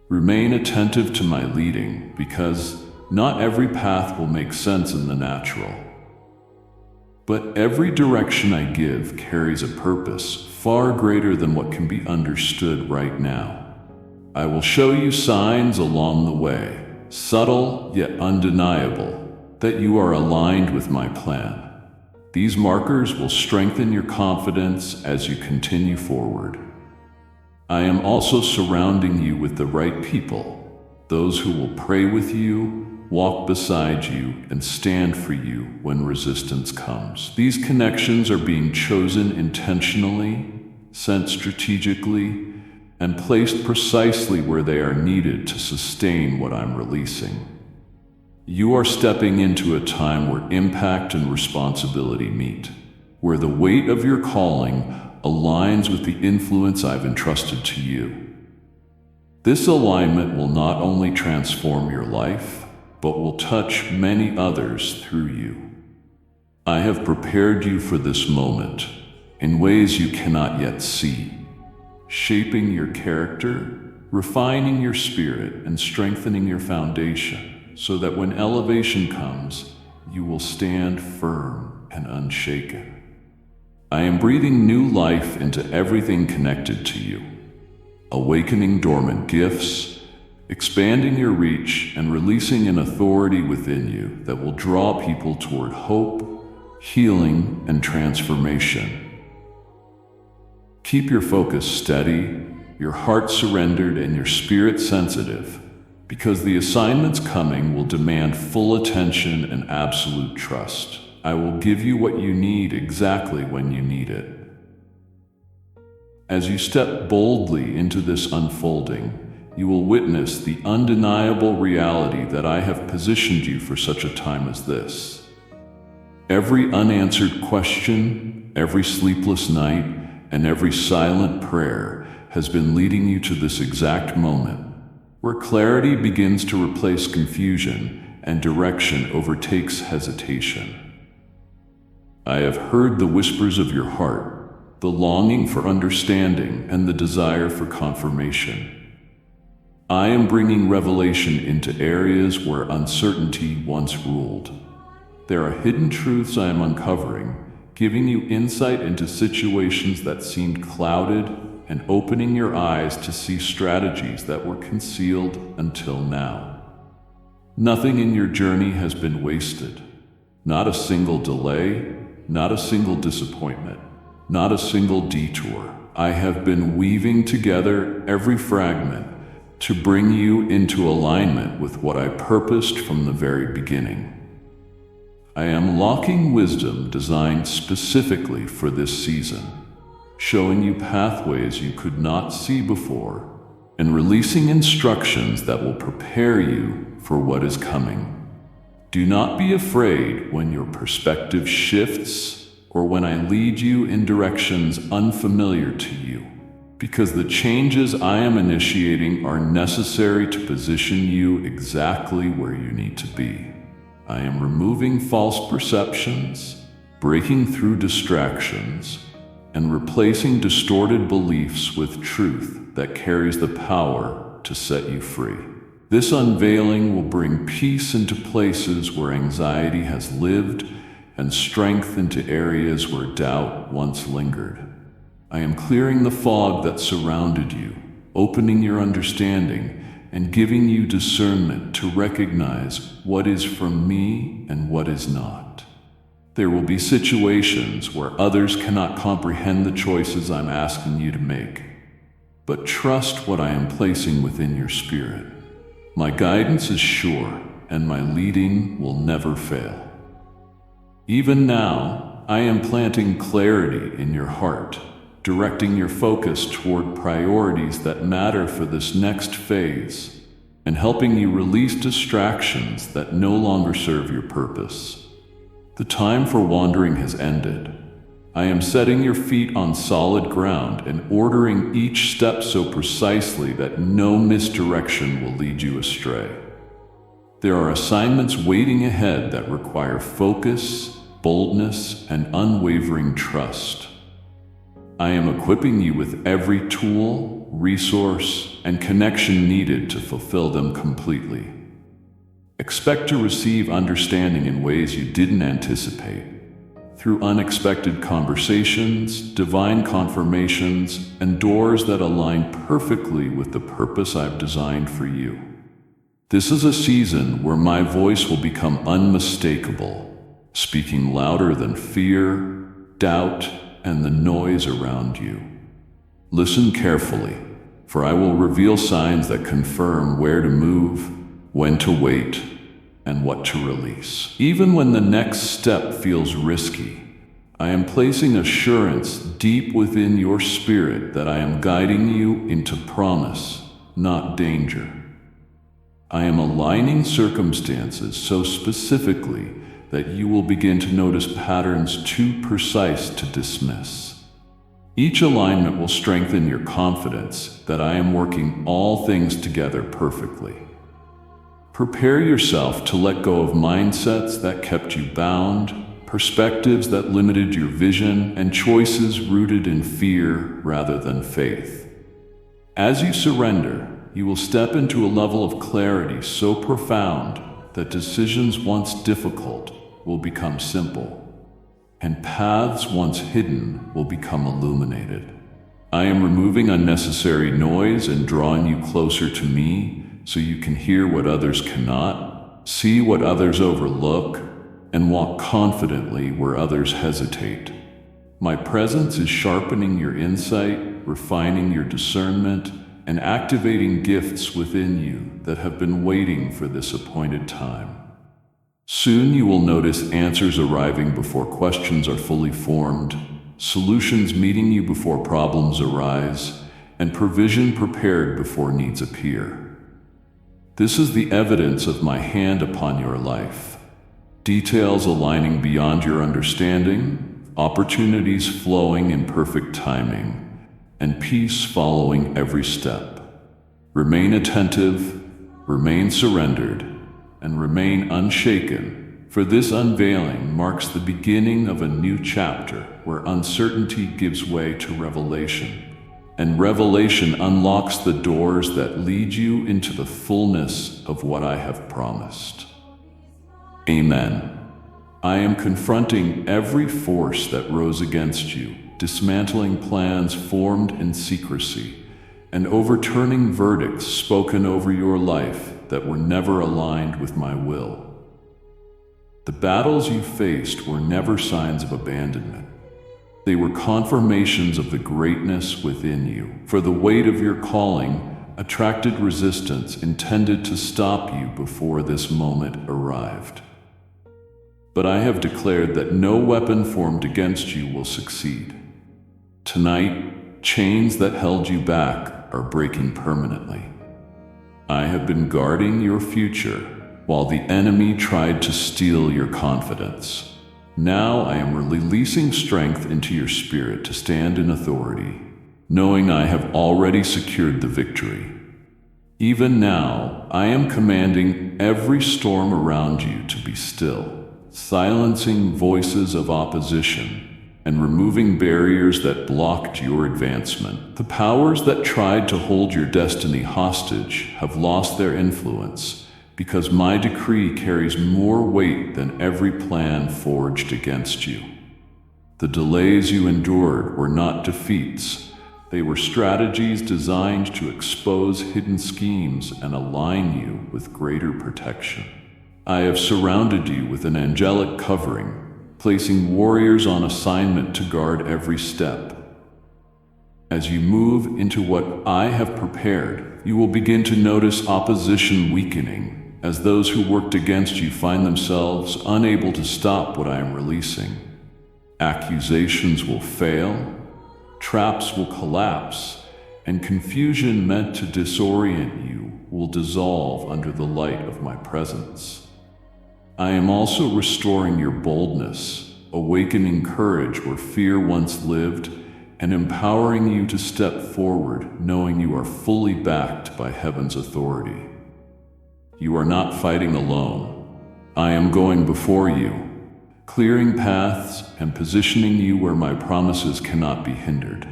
Remain attentive to my leading, because not every path will make sense in the natural. But every direction I give carries a purpose far greater than what can be understood right now. I will show you signs along the way, subtle yet undeniable, that you are aligned with my plan. These markers will strengthen your confidence as you continue forward. I am also surrounding you with the right people, those who will pray with you, walk beside you, and stand for you when resistance comes. These connections are being chosen intentionally, sent strategically, and placed precisely where they are needed to sustain what I'm releasing. You are stepping into a time where impact and responsibility meet, where the weight of your calling aligns with the influence I've entrusted to you. This alignment will not only transform your life, but will touch many others through you. I have prepared you for this moment in ways you cannot yet see, shaping your character, refining your spirit, and strengthening your foundation, so that when elevation comes, you will stand firm and unshaken. I am breathing new life into everything connected to you, awakening dormant gifts, expanding your reach, and releasing an authority within you that will draw people toward hope, healing, and transformation. Keep your focus steady, your heart surrendered, and your spirit sensitive, because the assignments coming will demand full attention and absolute trust. I will give you what you need exactly when you need it. As you step boldly into this unfolding, you will witness the undeniable reality that I have positioned you for such a time as this. Every unanswered question, every sleepless night, and every silent prayer has been leading you to this exact moment, where clarity begins to replace confusion and direction overtakes hesitation. I have heard the whispers of your heart, the longing for understanding and the desire for confirmation. I am bringing revelation into areas where uncertainty once ruled. There are hidden truths I am uncovering, giving you insight into situations that seemed clouded and opening your eyes to see strategies that were concealed until now. Nothing in your journey has been wasted. Not a single delay, not a single disappointment, not a single detour. I have been weaving together every fragment to bring you into alignment with what I purposed from the very beginning. I am unlocking wisdom designed specifically for this season, showing you pathways you could not see before, and releasing instructions that will prepare you for what is coming. Do not be afraid when your perspective shifts or when I lead you in directions unfamiliar to you, because the changes I am initiating are necessary to position you exactly where you need to be. I am removing false perceptions, breaking through distractions, and replacing distorted beliefs with truth that carries the power to set you free. This unveiling will bring peace into places where anxiety has lived and strength into areas where doubt once lingered. I am clearing the fog that surrounded you, opening your understanding, and giving you discernment to recognize what is from me and what is not. There will be situations where others cannot comprehend the choices I'm asking you to make, but trust what I am placing within your spirit. My guidance is sure, and my leading will never fail. Even now, I am planting clarity in your heart, directing your focus toward priorities that matter for this next phase, and helping you release distractions that no longer serve your purpose. The time for wandering has ended. I am setting your feet on solid ground and ordering each step so precisely that no misdirection will lead you astray. There are assignments waiting ahead that require focus, boldness, and unwavering trust. I am equipping you with every tool, resource, and connection needed to fulfill them completely. Expect to receive understanding in ways you didn't anticipate, through unexpected conversations, divine confirmations, and doors that align perfectly with the purpose I've designed for you. This is a season where my voice will become unmistakable, speaking louder than fear, doubt, and the noise around you. Listen carefully, for I will reveal signs that confirm where to move, when to wait, and what to release. Even when the next step feels risky, I am placing assurance deep within your spirit that I am guiding you into promise, not danger. I am aligning circumstances so specifically that you will begin to notice patterns too precise to dismiss. Each alignment will strengthen your confidence that I am working all things together perfectly. Prepare yourself to let go of mindsets that kept you bound, perspectives that limited your vision, and choices rooted in fear rather than faith. As you surrender, you will step into a level of clarity so profound that decisions once difficult will become simple, and paths once hidden will become illuminated. I am removing unnecessary noise and drawing you closer to me so you can hear what others cannot, see what others overlook, and walk confidently where others hesitate. My presence is sharpening your insight, refining your discernment, and activating gifts within you that have been waiting for this appointed time. Soon you will notice answers arriving before questions are fully formed, solutions meeting you before problems arise, and provision prepared before needs appear. This is the evidence of my hand upon your life. Details aligning beyond your understanding, opportunities flowing in perfect timing, and peace following every step. Remain attentive, remain surrendered, and remain unshaken, for this unveiling marks the beginning of a new chapter where uncertainty gives way to revelation, and revelation unlocks the doors that lead you into the fullness of what I have promised. Amen. I am confronting every force that rose against you, dismantling plans formed in secrecy, and overturning verdicts spoken over your life that were never aligned with my will. The battles you faced were never signs of abandonment. They were confirmations of the greatness within you, for the weight of your calling attracted resistance intended to stop you before this moment arrived. But I have declared that no weapon formed against you will succeed. Tonight, chains that held you back are breaking permanently. I have been guarding your future while the enemy tried to steal your confidence. Now I am releasing strength into your spirit to stand in authority, knowing I have already secured the victory. Even now, I am commanding every storm around you to be still, silencing voices of opposition and removing barriers that blocked your advancement. The powers that tried to hold your destiny hostage have lost their influence, because my decree carries more weight than every plan forged against you. The delays you endured were not defeats. They were strategies designed to expose hidden schemes and align you with greater protection. I have surrounded you with an angelic covering, placing warriors on assignment to guard every step. As you move into what I have prepared, you will begin to notice opposition weakening, as those who worked against you find themselves unable to stop what I am releasing. Accusations will fail, traps will collapse, and confusion meant to disorient you will dissolve under the light of my presence. I am also restoring your boldness, awakening courage where fear once lived, and empowering you to step forward knowing you are fully backed by heaven's authority. You are not fighting alone. I am going before you, clearing paths and positioning you where my promises cannot be hindered.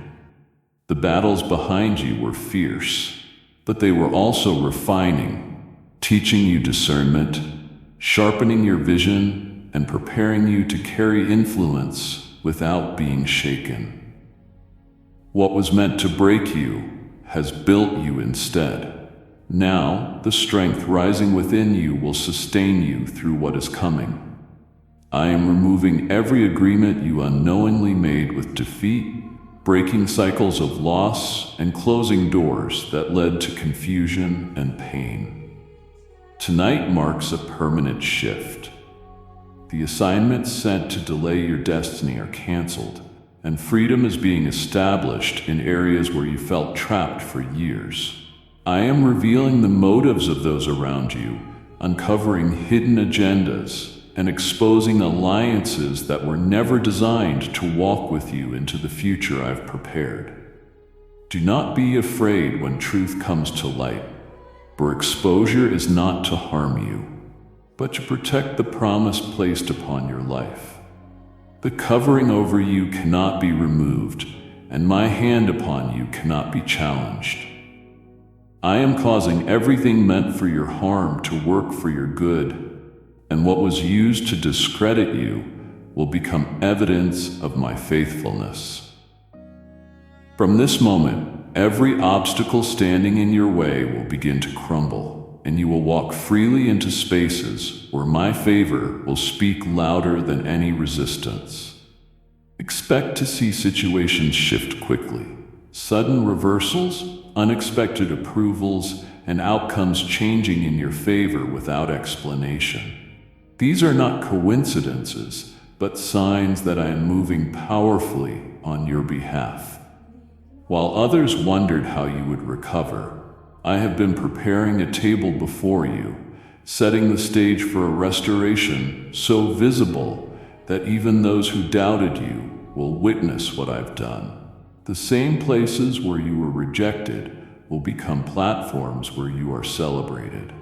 The battles behind you were fierce, but they were also refining, teaching you discernment, sharpening your vision, and preparing you to carry influence without being shaken. What was meant to break you has built you instead. Now, the strength rising within you will sustain you through what is coming. I am removing every agreement you unknowingly made with defeat, breaking cycles of loss, and closing doors that led to confusion and pain. Tonight marks a permanent shift. The assignments sent to delay your destiny are canceled, and freedom is being established in areas where you felt trapped for years. I am revealing the motives of those around you, uncovering hidden agendas, and exposing alliances that were never designed to walk with you into the future I've prepared. Do not be afraid when truth comes to light, for exposure is not to harm you, but to protect the promise placed upon your life. The covering over you cannot be removed, and my hand upon you cannot be challenged. I am causing everything meant for your harm to work for your good, and what was used to discredit you will become evidence of my faithfulness. From this moment, every obstacle standing in your way will begin to crumble, and you will walk freely into spaces where my favor will speak louder than any resistance. Expect to see situations shift quickly, sudden reversals, unexpected approvals, and outcomes changing in your favor without explanation. These are not coincidences, but signs that I am moving powerfully on your behalf. While others wondered how you would recover, I have been preparing a table before you, setting the stage for a restoration so visible that even those who doubted you will witness what I've done. The same places where you were rejected will become platforms where you are celebrated.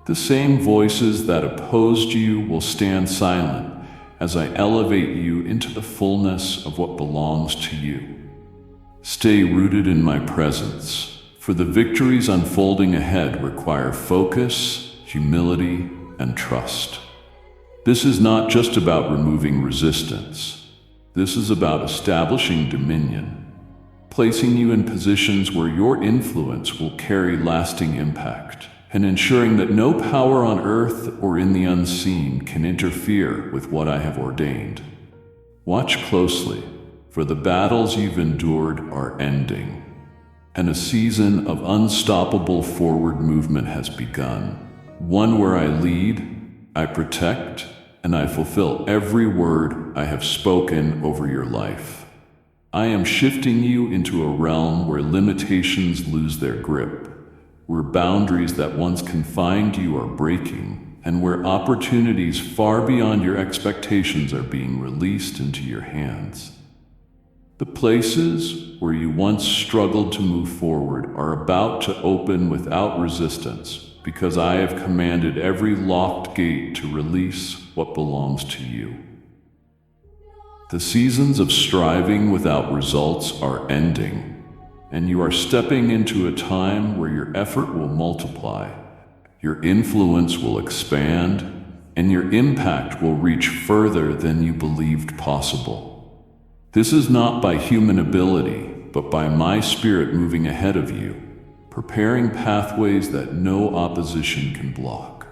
The same voices that opposed you will stand silent as I elevate you into the fullness of what belongs to you. Stay rooted in my presence, for the victories unfolding ahead require focus, humility, and trust. This is not just about removing resistance. This is about establishing dominion, placing you in positions where your influence will carry lasting impact, and ensuring that no power on earth or in the unseen can interfere with what I have ordained. Watch closely, for the battles you've endured are ending, and a season of unstoppable forward movement has begun. One where I lead, I protect, and I fulfill every word I have spoken over your life. I am shifting you into a realm where limitations lose their grip, where boundaries that once confined you are breaking, and where opportunities far beyond your expectations are being released into your hands. The places where you once struggled to move forward are about to open without resistance, because I have commanded every locked gate to release what belongs to you. The seasons of striving without results are ending, and you are stepping into a time where your effort will multiply, your influence will expand, and your impact will reach further than you believed possible. This is not by human ability, but by my spirit moving ahead of you, preparing pathways that no opposition can block.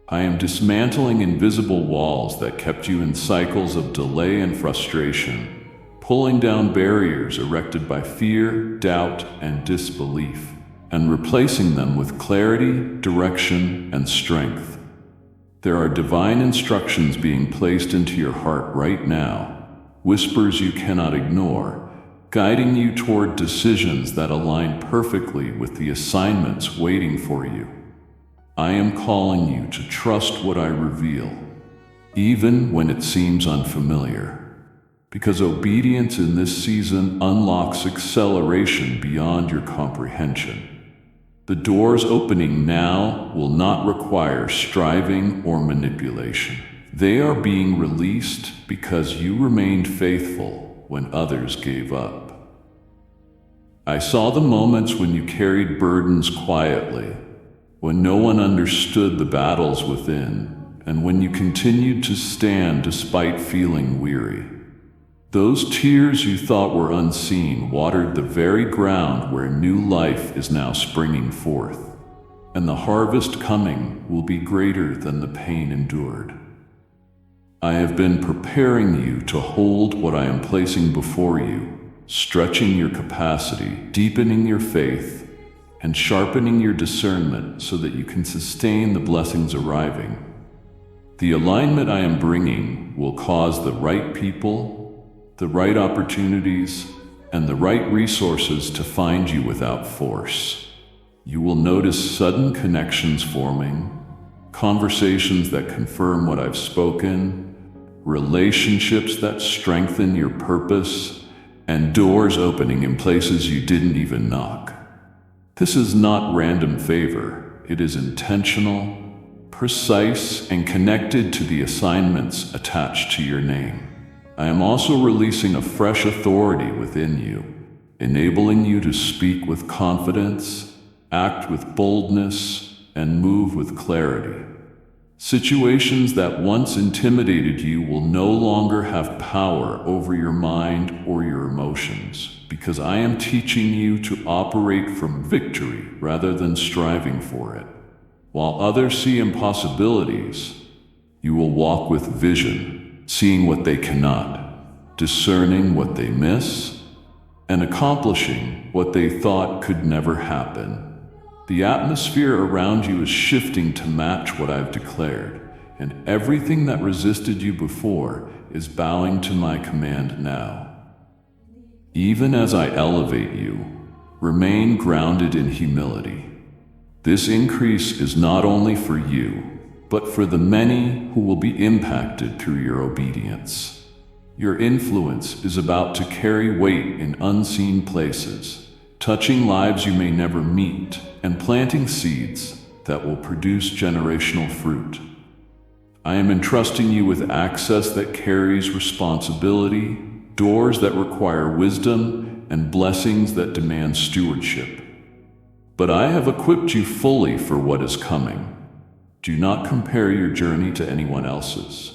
I am dismantling invisible walls that kept you in cycles of delay and frustration, pulling down barriers erected by fear, doubt, and disbelief, and replacing them with clarity, direction, and strength. There are divine instructions being placed into your heart right now, whispers you cannot ignore, guiding you toward decisions that align perfectly with the assignments waiting for you. I am calling you to trust what I reveal, even when it seems unfamiliar, because obedience in this season unlocks acceleration beyond your comprehension. The doors opening now will not require striving or manipulation. They are being released because you remained faithful when others gave up. I saw the moments when you carried burdens quietly, when no one understood the battles within, and when you continued to stand despite feeling weary. Those tears you thought were unseen watered the very ground where new life is now springing forth, and the harvest coming will be greater than the pain endured. I have been preparing you to hold what I am placing before you, stretching your capacity, deepening your faith, and sharpening your discernment so that you can sustain the blessings arriving. The alignment I am bringing will cause the right people, the right opportunities, and the right resources to find you without force. You will notice sudden connections forming, conversations that confirm what I've spoken, relationships that strengthen your purpose, and doors opening in places you didn't even knock. This is not random favor. It is intentional, precise, and connected to the assignments attached to your name. I am also releasing a fresh authority within you, enabling you to speak with confidence, act with boldness, and move with clarity. Situations that once intimidated you will no longer have power over your mind or your emotions, because I am teaching you to operate from victory rather than striving for it. While others see impossibilities, you will walk with vision, seeing what they cannot, discerning what they miss, and accomplishing what they thought could never happen. The atmosphere around you is shifting to match what I've declared, and everything that resisted you before is bowing to my command now. Even as I elevate you, remain grounded in humility. This increase is not only for you, but for the many who will be impacted through your obedience. Your influence is about to carry weight in unseen places, touching lives you may never meet, and planting seeds that will produce generational fruit. I am entrusting you with access that carries responsibility, doors that require wisdom, and blessings that demand stewardship. But I have equipped you fully for what is coming. Do not compare your journey to anyone else's,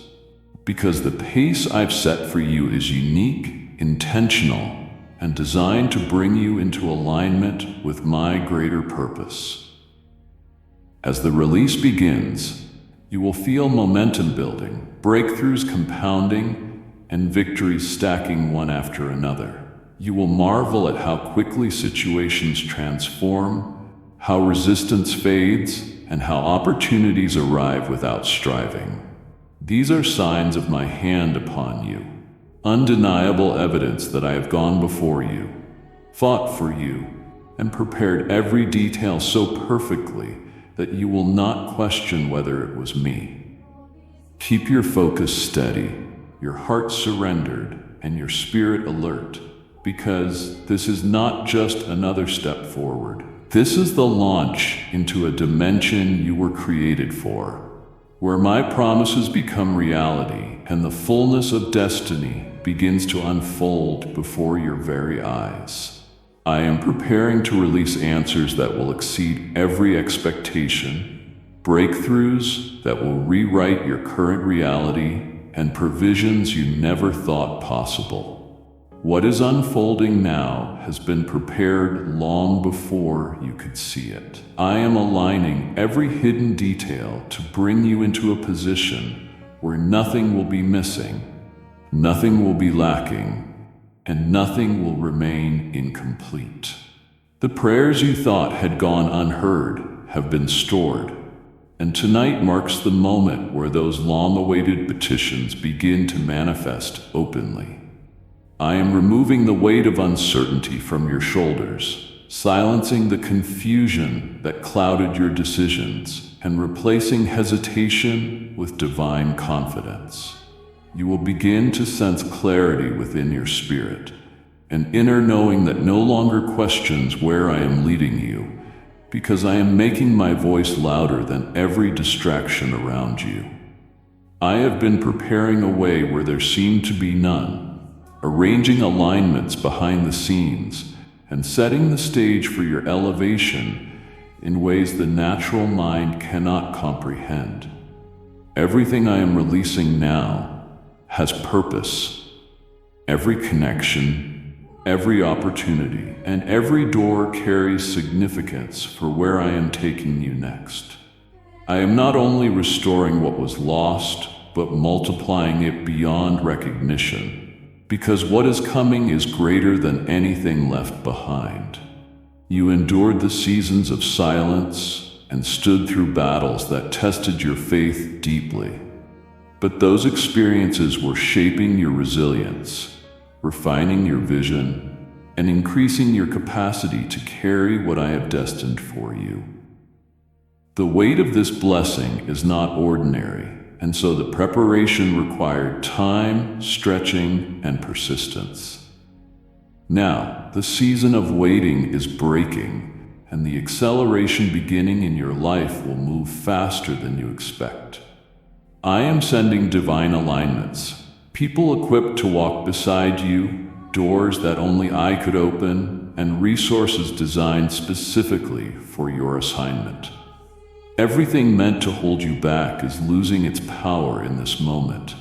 because the pace I've set for you is unique, intentional, and designed to bring you into alignment with my greater purpose. As the release begins, you will feel momentum building, breakthroughs compounding, and victories stacking one after another. You will marvel at how quickly situations transform, how resistance fades, and how opportunities arrive without striving. These are signs of my hand upon you, undeniable evidence that I have gone before you, fought for you, and prepared every detail so perfectly that you will not question whether it was me. Keep your focus steady, your heart surrendered, and your spirit alert, because this is not just another step forward. This is the launch into a dimension you were created for, where my promises become reality and the fullness of destiny begins to unfold before your very eyes. I am preparing to release answers that will exceed every expectation, breakthroughs that will rewrite your current reality, and provisions you never thought possible. What is unfolding now has been prepared long before you could see it. I am aligning every hidden detail to bring you into a position where nothing will be missing, nothing will be lacking, and nothing will remain incomplete. The prayers you thought had gone unheard have been stored, and tonight marks the moment where those long-awaited petitions begin to manifest openly. I am removing the weight of uncertainty from your shoulders, silencing the confusion that clouded your decisions, and replacing hesitation with divine confidence. You will begin to sense clarity within your spirit, an inner knowing that no longer questions where I am leading you, because I am making my voice louder than every distraction around you. I have been preparing a way where there seemed to be none, arranging alignments behind the scenes, and setting the stage for your elevation in ways the natural mind cannot comprehend. Everything I am releasing now has purpose. Every connection, every opportunity, and every door carries significance for where I am taking you next. I am not only restoring what was lost, but multiplying it beyond recognition, because what is coming is greater than anything left behind. You endured the seasons of silence and stood through battles that tested your faith deeply. But those experiences were shaping your resilience, refining your vision, and increasing your capacity to carry what I have destined for you. The weight of this blessing is not ordinary, and so the preparation required time, stretching, and persistence. Now, the season of waiting is breaking, and the acceleration beginning in your life will move faster than you expect. I am sending divine alignments, people equipped to walk beside you, doors that only I could open, and resources designed specifically for your assignment. Everything meant to hold you back is losing its power in this moment.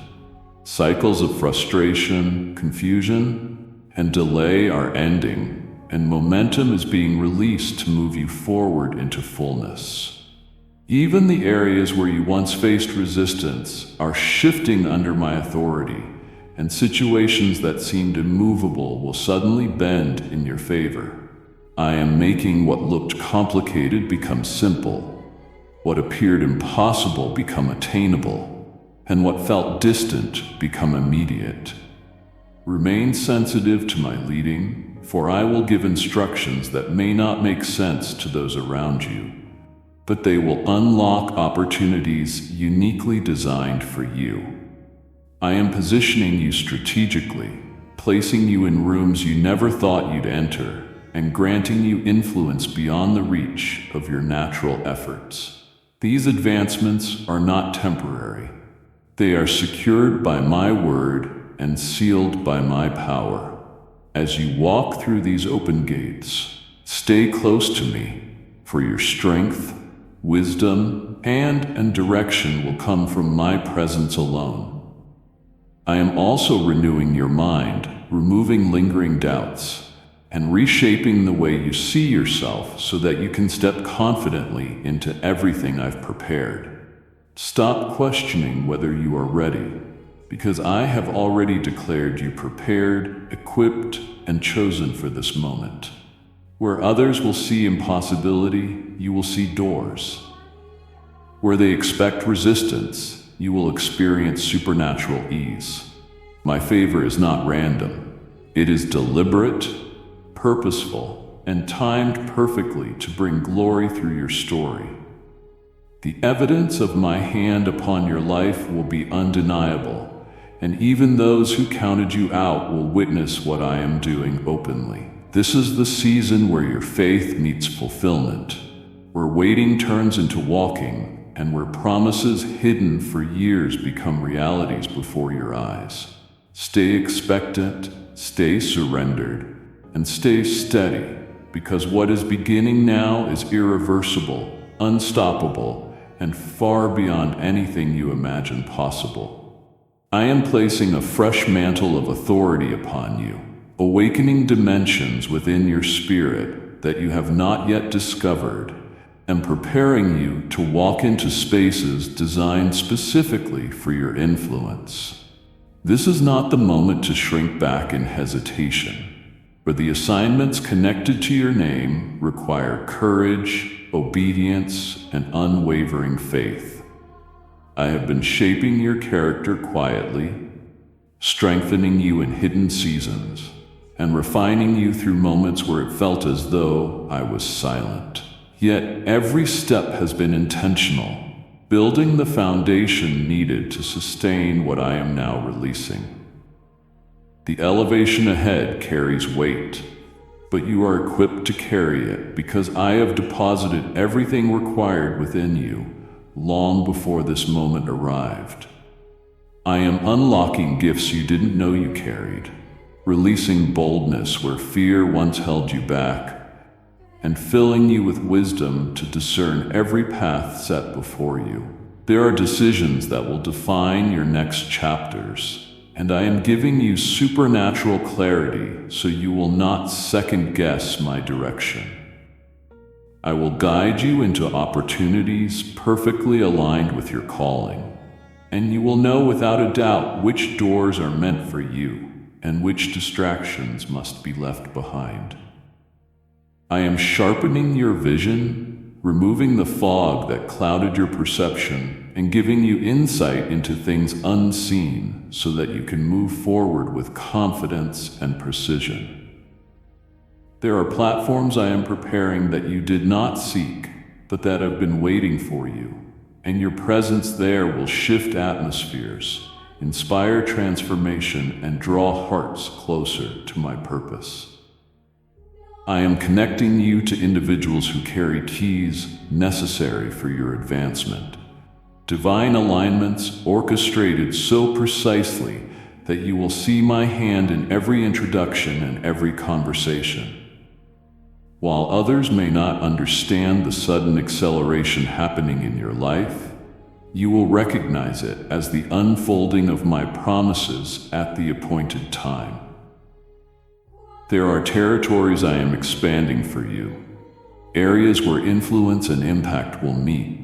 Cycles of frustration, confusion, and delay are ending, and momentum is being released to move you forward into fullness. Even the areas where you once faced resistance are shifting under my authority, and situations that seemed immovable will suddenly bend in your favor. I am making what looked complicated become simple, what appeared impossible become attainable, and what felt distant become immediate. Remain sensitive to my leading, for I will give instructions that may not make sense to those around you, but they will unlock opportunities uniquely designed for you. I am positioning you strategically, placing you in rooms you never thought you'd enter, and granting you influence beyond the reach of your natural efforts. These advancements are not temporary. They are secured by my word and sealed by my power. As you walk through these open gates, stay close to me, for your strength, wisdom, and direction will come from my presence alone. I am also renewing your mind, removing lingering doubts, and reshaping the way you see yourself so that you can step confidently into everything I've prepared. Stop questioning whether you are ready, because I have already declared you prepared, equipped, and chosen for this moment. Where others will see impossibility, you will see doors. Where they expect resistance, you will experience supernatural ease. My favor is not random. It is deliberate, purposeful, and timed perfectly to bring glory through your story. The evidence of my hand upon your life will be undeniable, and even those who counted you out will witness what I am doing openly. This is the season where your faith meets fulfillment, where waiting turns into walking, and where promises hidden for years become realities before your eyes. Stay expectant, stay surrendered, and stay steady, because what is beginning now is irreversible, unstoppable, and far beyond anything you imagine possible. I am placing a fresh mantle of authority upon you, awakening dimensions within your spirit that you have not yet discovered, and preparing you to walk into spaces designed specifically for your influence. This is not the moment to shrink back in hesitation, for the assignments connected to your name require courage, obedience, and unwavering faith. I have been shaping your character quietly, strengthening you in hidden seasons, and refining you through moments where it felt as though I was silent. Yet every step has been intentional, building the foundation needed to sustain what I am now releasing. The elevation ahead carries weight, but you are equipped to carry it because I have deposited everything required within you long before this moment arrived. I am unlocking gifts you didn't know you carried, releasing boldness where fear once held you back, and filling you with wisdom to discern every path set before you. There are decisions that will define your next chapters, and I am giving you supernatural clarity so you will not second-guess my direction. I will guide you into opportunities perfectly aligned with your calling, and you will know without a doubt which doors are meant for you and which distractions must be left behind. I am sharpening your vision, removing the fog that clouded your perception, and giving you insight into things unseen so that you can move forward with confidence and precision. There are platforms I am preparing that you did not seek, but that have been waiting for you, and your presence there will shift atmospheres, inspire transformation, and draw hearts closer to my purpose. I am connecting you to individuals who carry keys necessary for your advancement. Divine alignments orchestrated so precisely that you will see my hand in every introduction and every conversation. While others may not understand the sudden acceleration happening in your life, you will recognize it as the unfolding of my promises at the appointed time. There are territories I am expanding for you, areas where influence and impact will meet.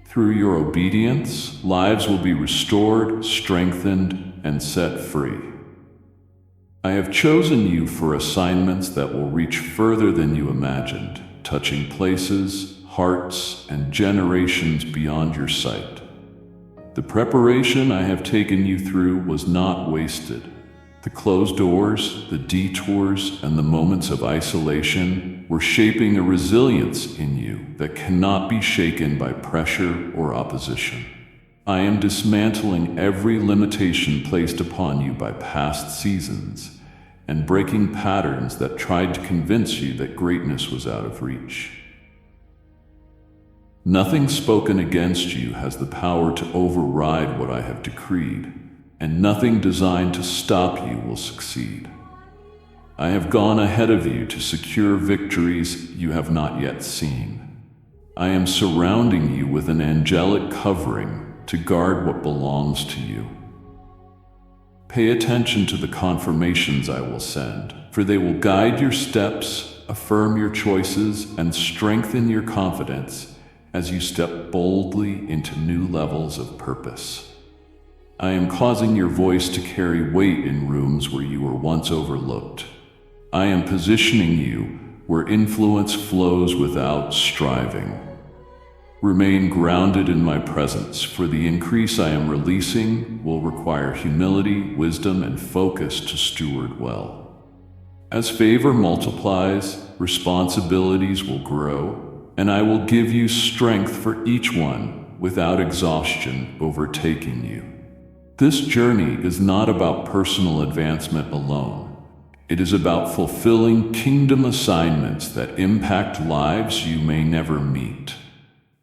Through your obedience, lives will be restored, strengthened, and set free. I have chosen you for assignments that will reach further than you imagined, touching places, hearts, and generations beyond your sight. The preparation I have taken you through was not wasted. The closed doors, the detours, and the moments of isolation were shaping a resilience in you that cannot be shaken by pressure or opposition. I am dismantling every limitation placed upon you by past seasons and breaking patterns that tried to convince you that greatness was out of reach. Nothing spoken against you has the power to override what I have decreed, and nothing designed to stop you will succeed. I have gone ahead of you to secure victories you have not yet seen. I am surrounding you with an angelic covering to guard what belongs to you. Pay attention to the confirmations I will send, for they will guide your steps, affirm your choices, and strengthen your confidence as you step boldly into new levels of purpose. I am causing your voice to carry weight in rooms where you were once overlooked. I am positioning you where influence flows without striving. Remain grounded in my presence, for the increase I am releasing will require humility, wisdom, and focus to steward well. As favor multiplies, responsibilities will grow, and I will give you strength for each one without exhaustion overtaking you. This journey is not about personal advancement alone. It is about fulfilling kingdom assignments that impact lives you may never meet.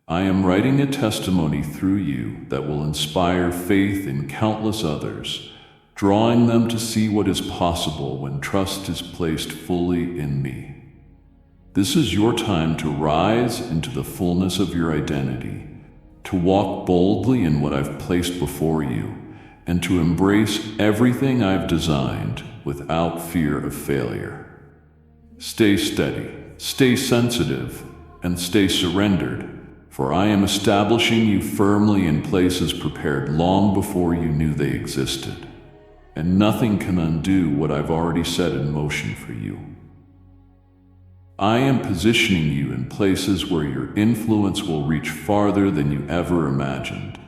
I am writing a testimony through you that will inspire faith in countless others, drawing them to see what is possible when trust is placed fully in me. This is your time to rise into the fullness of your identity, to walk boldly in what I've placed before you, and to embrace everything I've designed without fear of failure. Stay steady, stay sensitive, and stay surrendered, for I am establishing you firmly in places prepared long before you knew they existed, and nothing can undo what I've already set in motion for you. I am positioning you in places where your influence will reach farther than you ever imagined,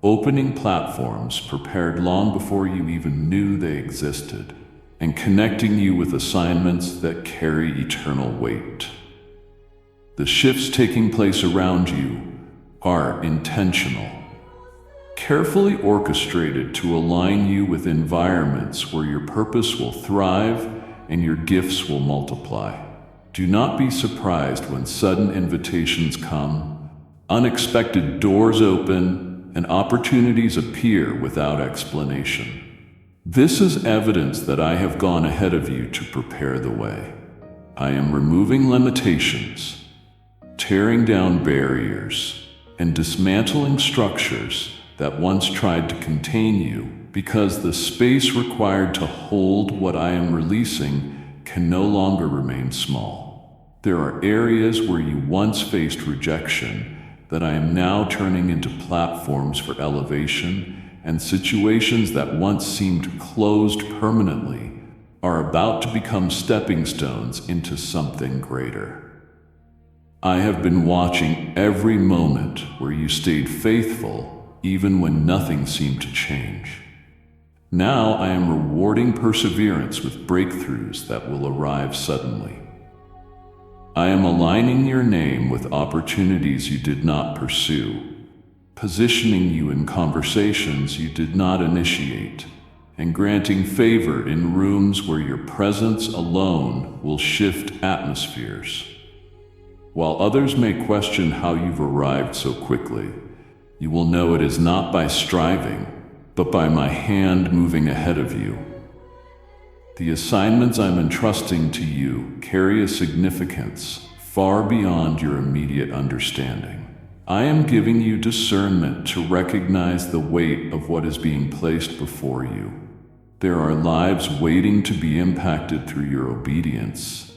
opening platforms prepared long before you even knew they existed, and connecting you with assignments that carry eternal weight. The shifts taking place around you are intentional, carefully orchestrated to align you with environments where your purpose will thrive and your gifts will multiply. Do not be surprised when sudden invitations come, unexpected doors open, and opportunities appear without explanation. This is evidence that I have gone ahead of you to prepare the way. I am removing limitations, tearing down barriers, and dismantling structures that once tried to contain you, because the space required to hold what I am releasing can no longer remain small. There are areas where you once faced rejection that I am now turning into platforms for elevation, and situations that once seemed closed permanently are about to become stepping stones into something greater. I have been watching every moment where you stayed faithful even when nothing seemed to change. Now I am rewarding perseverance with breakthroughs that will arrive suddenly. I am aligning your name with opportunities you did not pursue, positioning you in conversations you did not initiate, and granting favor in rooms where your presence alone will shift atmospheres. While others may question how you've arrived so quickly, you will know it is not by striving, but by my hand moving ahead of you. The assignments I'm entrusting to you carry a significance far beyond your immediate understanding. I am giving you discernment to recognize the weight of what is being placed before you. There are lives waiting to be impacted through your obedience,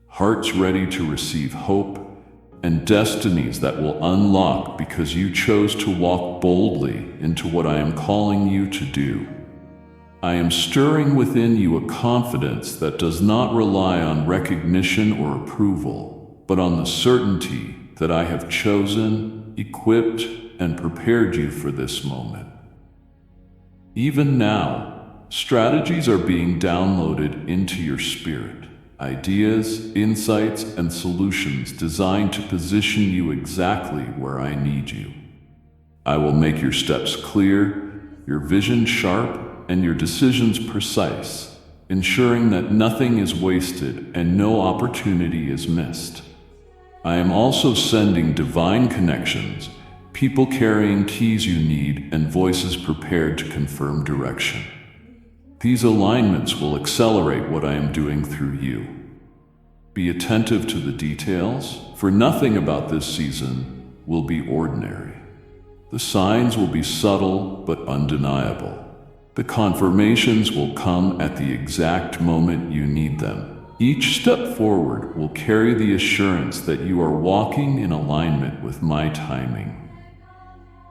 hearts ready to receive hope, and destinies that will unlock because you chose to walk boldly into what I am calling you to do. I am stirring within you a confidence that does not rely on recognition or approval, but on the certainty that I have chosen, equipped, and prepared you for this moment. Even now, strategies are being downloaded into your spirit, ideas, insights, and solutions designed to position you exactly where I need you. I will make your steps clear, your vision sharp, and your decisions precise, ensuring that nothing is wasted and no opportunity is missed. I am also sending divine connections, people carrying keys you need, and voices prepared to confirm direction. These alignments will accelerate what I am doing through you. Be attentive to the details, for nothing about this season will be ordinary. The signs will be subtle but undeniable. The confirmations will come at the exact moment you need them. Each step forward will carry the assurance that you are walking in alignment with my timing.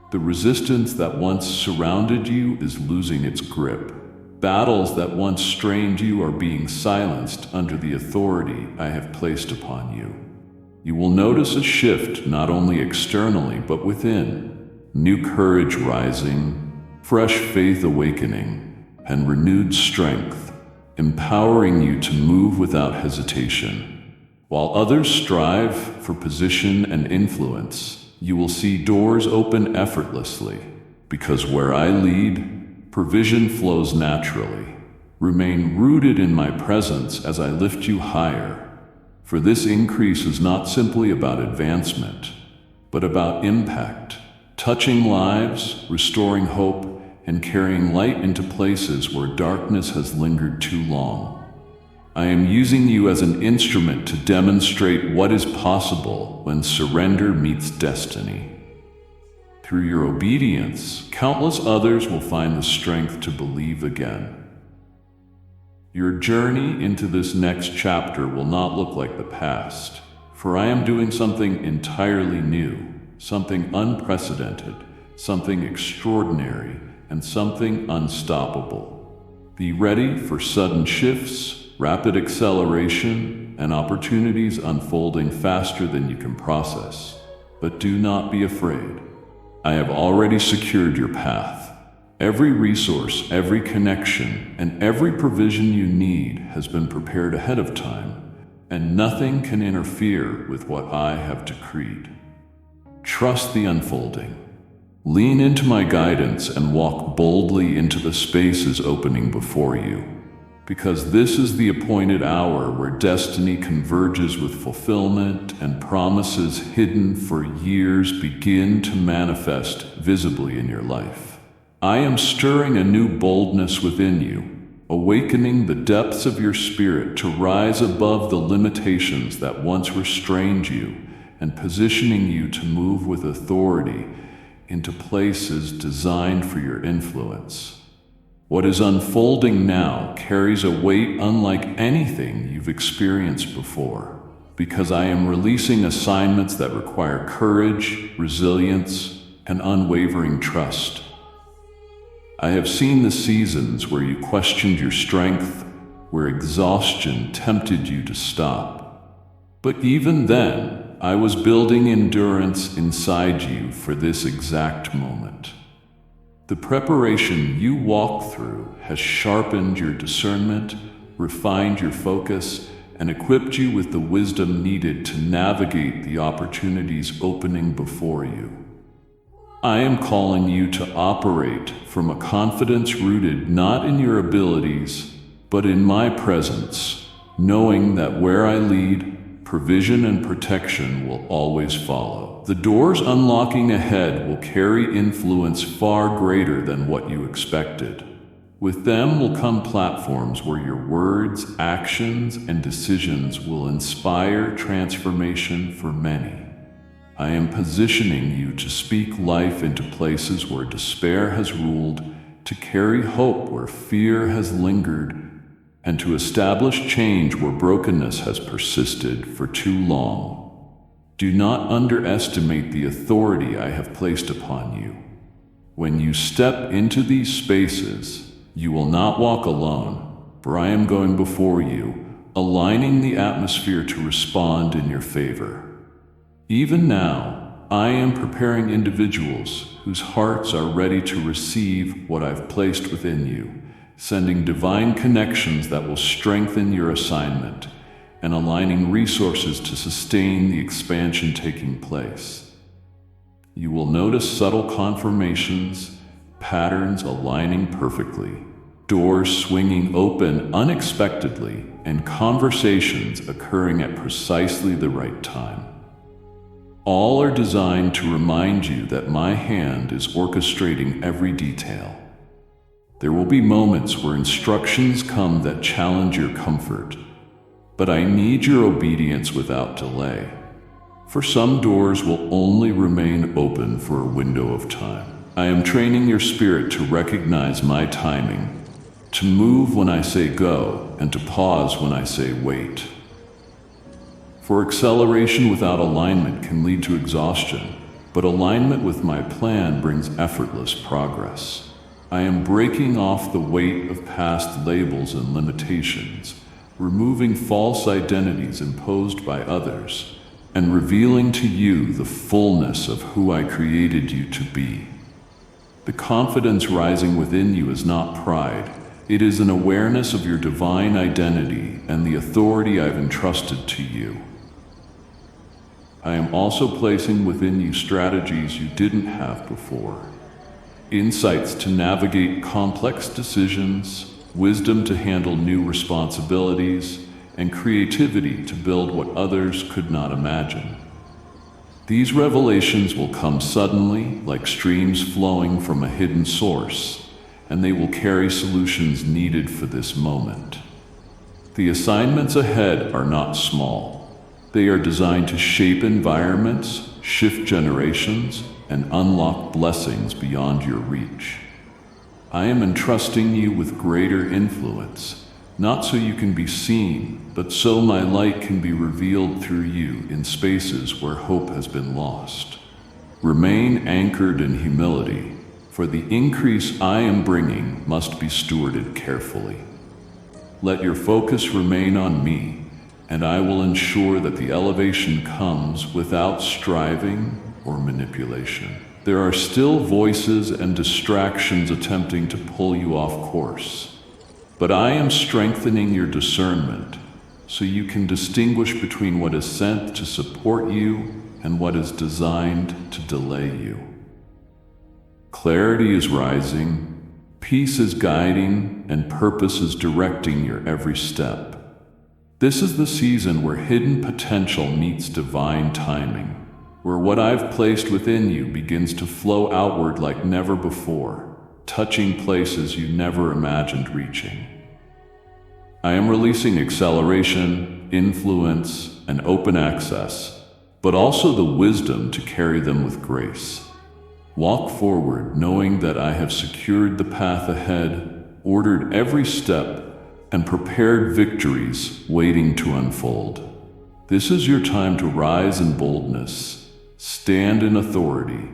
The resistance that once surrounded you is losing its grip. Battles that once strained you are being silenced under the authority I have placed upon you. You will notice a shift not only externally but within. New courage rising, fresh faith awakening, and renewed strength, empowering you to move without hesitation. While others strive for position and influence, you will see doors open effortlessly, because where I lead, provision flows naturally. Remain rooted in my presence as I lift you higher, for this increase is not simply about advancement, but about impact, touching lives, restoring hope, and carrying light into places where darkness has lingered too long. I am using you as an instrument to demonstrate what is possible when surrender meets destiny. Through your obedience, countless others will find the strength to believe again. Your journey into this next chapter will not look like the past, for I am doing something entirely new, something unprecedented, something extraordinary, and something unstoppable. Be ready for sudden shifts, rapid acceleration, and opportunities unfolding faster than you can process. But do not be afraid. I have already secured your path. Every resource, every connection, and every provision you need has been prepared ahead of time, and nothing can interfere with what I have decreed. Trust the unfolding. Lean into my guidance and walk boldly into the spaces opening before you, because this is the appointed hour where destiny converges with fulfillment and promises hidden for years begin to manifest visibly in your life. I am stirring a new boldness within you, awakening the depths of your spirit to rise above the limitations that once restrained you and positioning you to move with authority into places designed for your influence. What is unfolding now carries a weight unlike anything you've experienced before, because I am releasing assignments that require courage, resilience, and unwavering trust. I have seen the seasons where you questioned your strength, where exhaustion tempted you to stop. But even then, I was building endurance inside you for this exact moment. The preparation you walk through has sharpened your discernment, refined your focus, and equipped you with the wisdom needed to navigate the opportunities opening before you. I am calling you to operate from a confidence rooted not in your abilities, but in my presence, knowing that where I lead, provision and protection will always follow. The doors unlocking ahead will carry influence far greater than what you expected. With them will come platforms where your words, actions, and decisions will inspire transformation for many. I am positioning you to speak life into places where despair has ruled, to carry hope where fear has lingered, and to establish change where brokenness has persisted for too long. Do not underestimate the authority I have placed upon you. When you step into these spaces, You will not walk alone, for I am going before you, aligning the atmosphere to respond in your favor. Even now, I am preparing individuals whose hearts are ready to receive what I've placed within you, sending divine connections that will strengthen your assignment and aligning resources to sustain the expansion taking place. You will notice subtle confirmations, patterns aligning perfectly, doors swinging open unexpectedly, and conversations occurring at precisely the right time. All are designed to remind you that my hand is orchestrating every detail. There will be moments where instructions come that challenge your comfort, but I need your obedience without delay. For some doors will only remain open for a window of time. I am training your spirit to recognize my timing, to move when I say go, and to pause when I say wait. For acceleration without alignment can lead to exhaustion, but alignment with my plan brings effortless progress. I am breaking off the weight of past labels and limitations, removing false identities imposed by others, and revealing to you the fullness of who I created you to be. The confidence rising within you is not pride. It is an awareness of your divine identity and the authority I've entrusted to you. I am also placing within you strategies you didn't have before. Insights to navigate complex decisions, wisdom to handle new responsibilities, and creativity to build what others could not imagine. These revelations will come suddenly, like streams flowing from a hidden source, and they will carry solutions needed for this moment. The assignments ahead are not small. They are designed to shape environments, shift generations, and unlock blessings beyond your reach. I am entrusting you with greater influence, not so you can be seen, but so my light can be revealed through you in spaces where hope has been lost. Remain anchored in humility, for the increase I am bringing must be stewarded carefully. Let your focus remain on me, and I will ensure that the elevation comes without striving or manipulation. There are still voices and distractions attempting to pull you off course, but I am strengthening your discernment so you can distinguish between what is sent to support you and what is designed to delay you. Clarity is rising, peace is guiding, and purpose is directing your every step. This is the season where hidden potential meets divine timing, where what I've placed within you begins to flow outward like never before, touching places you never imagined reaching. I am releasing acceleration, influence, and open access, but also the wisdom to carry them with grace. Walk forward knowing that I have secured the path ahead, ordered every step, and prepared victories waiting to unfold. This is your time to rise in boldness, stand in authority,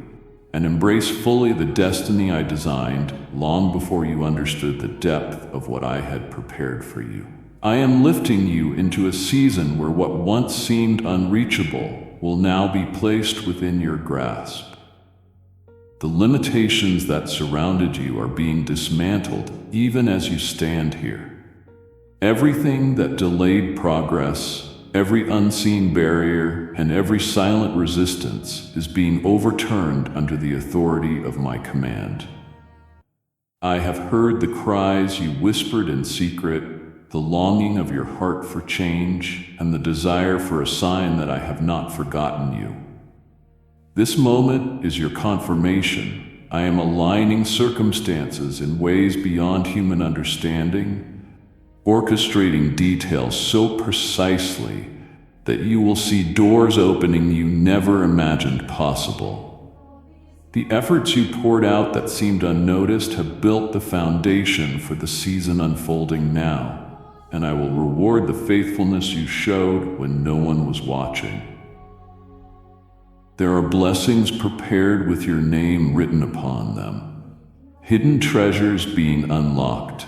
and embrace fully the destiny I designed long before you understood the depth of what I had prepared for you. I am lifting you into a season where what once seemed unreachable will now be placed within your grasp. The limitations that surrounded you are being dismantled even as you stand here. Everything that delayed progress, every unseen barrier, and every silent resistance is being overturned under the authority of my command. I have heard the cries you whispered in secret, the longing of your heart for change, and the desire for a sign that I have not forgotten you. This moment is your confirmation. I am aligning circumstances in ways beyond human understanding, orchestrating details so precisely that you will see doors opening you never imagined possible. The efforts you poured out that seemed unnoticed have built the foundation for the season unfolding now, and I will reward the faithfulness you showed when no one was watching. There are blessings prepared with your name written upon them. hidden treasures being unlocked,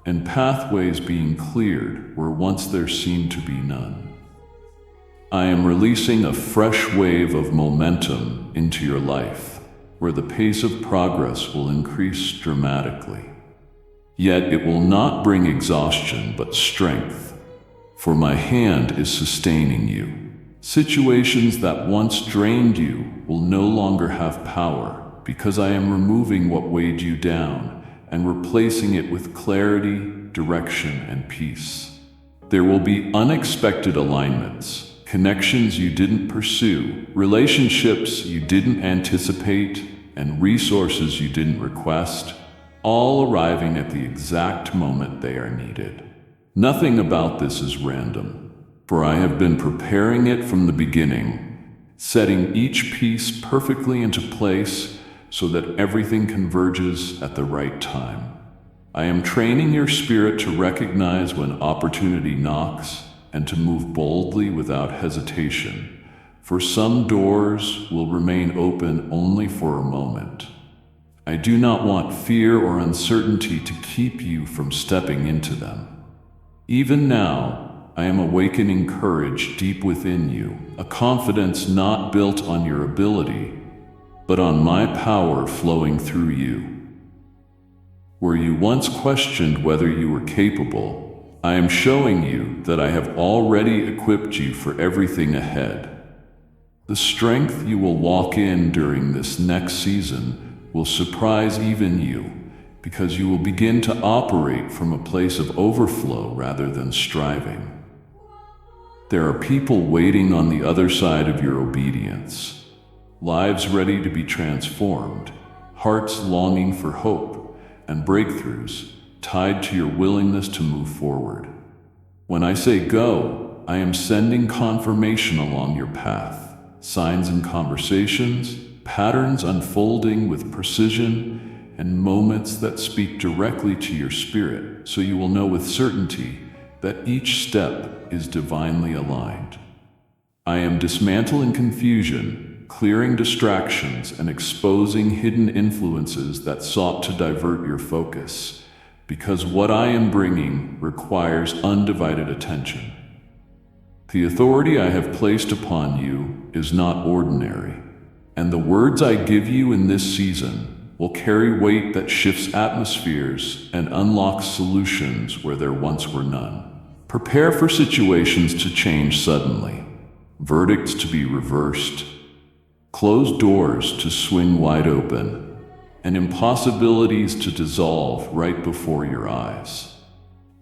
and pathways being cleared where once there seemed to be none. I am releasing a fresh wave of momentum into your life, where the pace of progress will increase dramatically. Yet it will not bring exhaustion but strength, for my hand is sustaining you. Situations that once drained you will no longer have power, because I am removing what weighed you down and replacing it with clarity, direction, and peace. There will be unexpected alignments, connections you didn't pursue, relationships you didn't anticipate, and resources you didn't request, all arriving at the exact moment they are needed. Nothing about this is random, for I have been preparing it from the beginning, setting each piece perfectly into place so that everything converges at the right time. I am training your spirit to recognize when opportunity knocks and to move boldly without hesitation, for some doors will remain open only for a moment. I do not want fear or uncertainty to keep you from stepping into them. Even now, I am awakening courage deep within you, a confidence not built on your ability, but on my power flowing through you. Where you once questioned whether you were capable, I am showing you that I have already equipped you for everything ahead. The strength you will walk in during this next season will surprise even you, because you will begin to operate from a place of overflow rather than striving. There are people waiting on the other side of your obedience, lives ready to be transformed, hearts longing for hope, and breakthroughs tied to your willingness to move forward. When I say go, I am sending confirmation along your path, signs in conversations, patterns unfolding with precision, and moments that speak directly to your spirit, so you will know with certainty that each step is divinely aligned. I am dismantling confusion, clearing distractions, and exposing hidden influences that sought to divert your focus, because what I am bringing requires undivided attention. The authority I have placed upon you is not ordinary, and the words I give you in this season will carry weight that shifts atmospheres and unlocks solutions where there once were none. Prepare for situations to change suddenly, verdicts to be reversed, closed doors to swing wide open, and impossibilities to dissolve right before your eyes.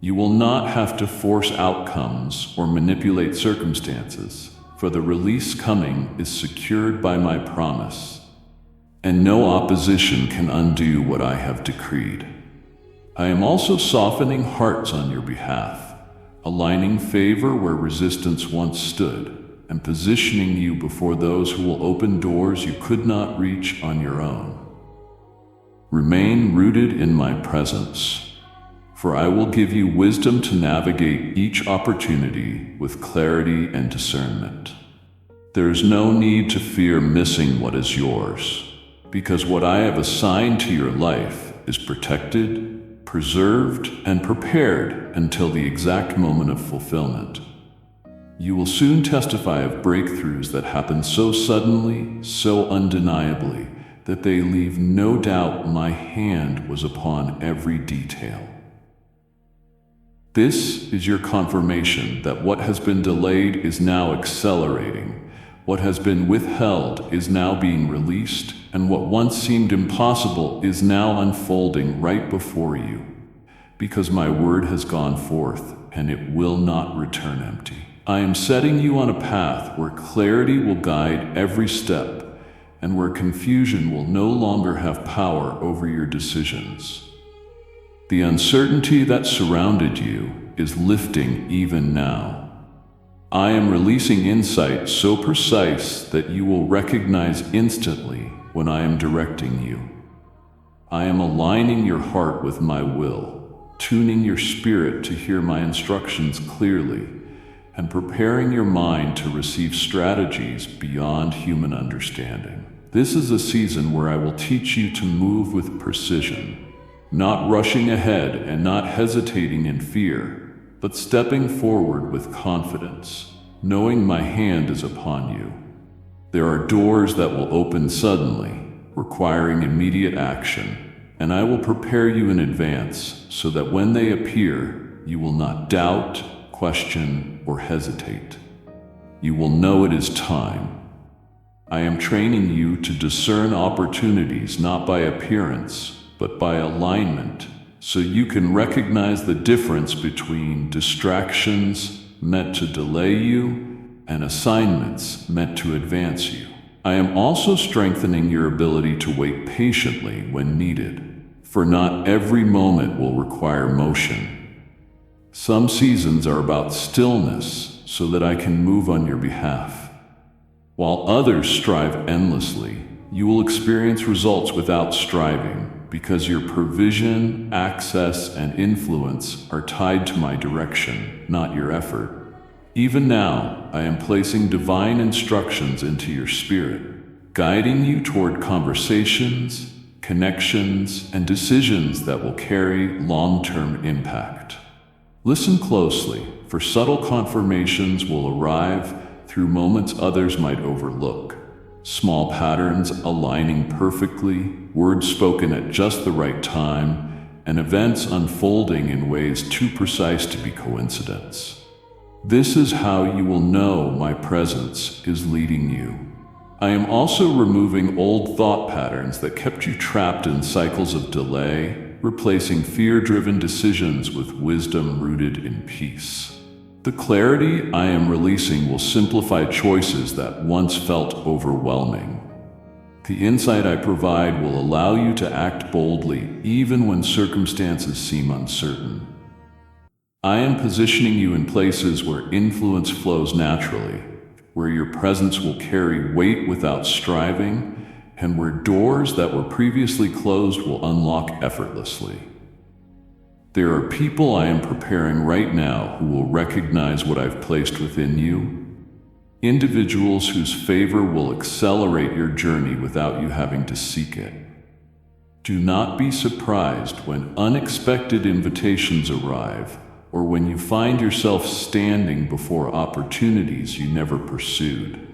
You will not have to force outcomes or manipulate circumstances, for the release coming is secured by my promise, and no opposition can undo what I have decreed. I am also softening hearts on your behalf, aligning favor where resistance once stood, and positioning you before those who will open doors you could not reach on your own. Remain rooted in my presence, for I will give you wisdom to navigate each opportunity with clarity and discernment. There is no need to fear missing what is yours, because what I have assigned to your life is protected, preserved, and prepared until the exact moment of fulfillment. You will soon testify of breakthroughs that happen so suddenly, so undeniably, that they leave no doubt my hand was upon every detail. This is your confirmation that what has been delayed is now accelerating, what has been withheld is now being released, and what once seemed impossible is now unfolding right before you, because my word has gone forth, and it will not return empty. I am setting you on a path where clarity will guide every step, and where confusion will no longer have power over your decisions. The uncertainty that surrounded you is lifting even now. I am releasing insight so precise that you will recognize instantly when I am directing you. I am aligning your heart with my will, tuning your spirit to hear my instructions clearly, and preparing your mind to receive strategies beyond human understanding. This is a season where I will teach you to move with precision, not rushing ahead and not hesitating in fear, but stepping forward with confidence, knowing my hand is upon you. There are doors that will open suddenly, requiring immediate action, and I will prepare you in advance so that when they appear, you will not doubt, question, or hesitate. You will know it is time. I am training you to discern opportunities not by appearance, but by alignment, so you can recognize the difference between distractions meant to delay you and assignments meant to advance you. I am also strengthening your ability to wait patiently when needed, for not every moment will require motion. Some seasons are about stillness so that I can move on your behalf. While others strive endlessly, you will experience results without striving because your provision, access, and influence are tied to my direction, not your effort. Even now, I am placing divine instructions into your spirit, guiding you toward conversations, connections, and decisions that will carry long-term impact. Listen closely, for subtle confirmations will arrive through moments others might overlook. Small patterns aligning perfectly, words spoken at just the right time, and events unfolding in ways too precise to be coincidence. This is how you will know my presence is leading you. I am also removing old thought patterns that kept you trapped in cycles of delay, replacing fear-driven decisions with wisdom rooted in peace. The clarity I am releasing will simplify choices that once felt overwhelming. The insight I provide will allow you to act boldly even when circumstances seem uncertain. I am positioning you in places where influence flows naturally, where your presence will carry weight without striving, and where doors that were previously closed will unlock effortlessly. There are people I am preparing right now who will recognize what I've placed within you. Individuals whose favor will accelerate your journey without you having to seek it. Do not be surprised when unexpected invitations arrive or when you find yourself standing before opportunities you never pursued.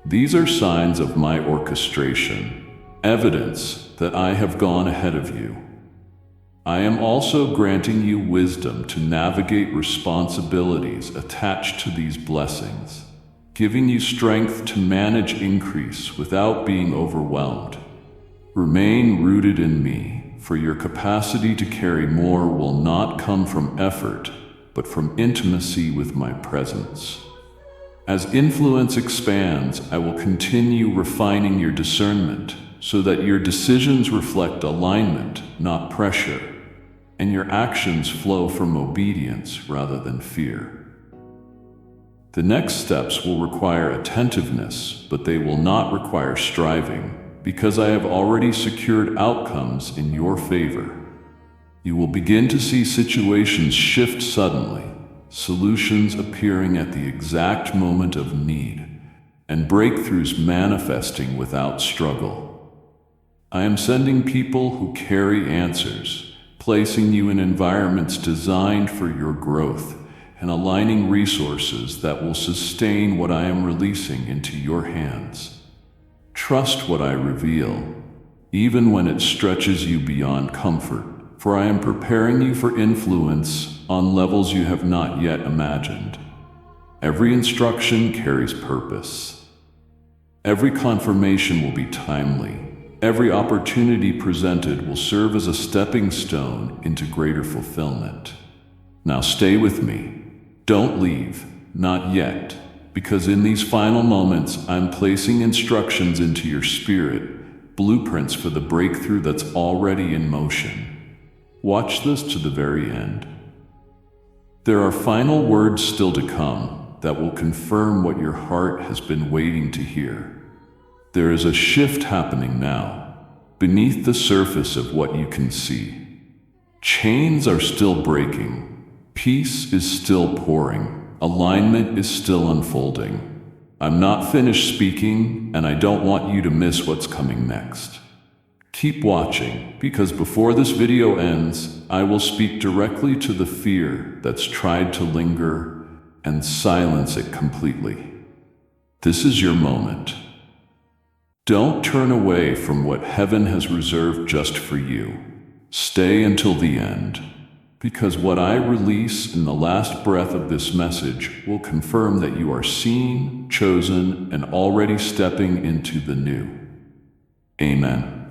These are signs of my orchestration, evidence that I have gone ahead of you. I am also granting you wisdom to navigate responsibilities attached to these blessings, giving you strength to manage increase without being overwhelmed. Remain rooted in me, for your capacity to carry more will not come from effort, but from intimacy with my presence. As influence expands, I will continue refining your discernment so that your decisions reflect alignment, not pressure, and your actions flow from obedience rather than fear. The next steps will require attentiveness, but they will not require striving, because I have already secured outcomes in your favor. You will begin to see situations shift suddenly, solutions appearing at the exact moment of need, and breakthroughs manifesting without struggle. I am sending people who carry answers, placing you in environments designed for your growth, and aligning resources that will sustain what I am releasing into your hands. Trust what I reveal, even when it stretches you beyond comfort, for I am preparing you for influence on levels you have not yet imagined. Every instruction carries purpose. Every confirmation will be timely. Every opportunity presented will serve as a stepping stone into greater fulfillment. Now stay with me. Don't leave, not yet, because in these final moments I'm placing instructions into your spirit, blueprints for the breakthrough that's already in motion. Watch this to the very end. There are final words still to come that will confirm what your heart has been waiting to hear. There is a shift happening now, beneath the surface of what you can see. Chains are still breaking, peace is still pouring, alignment is still unfolding. I'm not finished speaking, and I don't want you to miss what's coming next. Keep watching, because before this video ends, I will speak directly to the fear that's tried to linger and silence it completely. This is your moment. Don't turn away from what heaven has reserved just for you. Stay until the end, because what I release in the last breath of this message will confirm that you are seen, chosen, and already stepping into the new. Amen.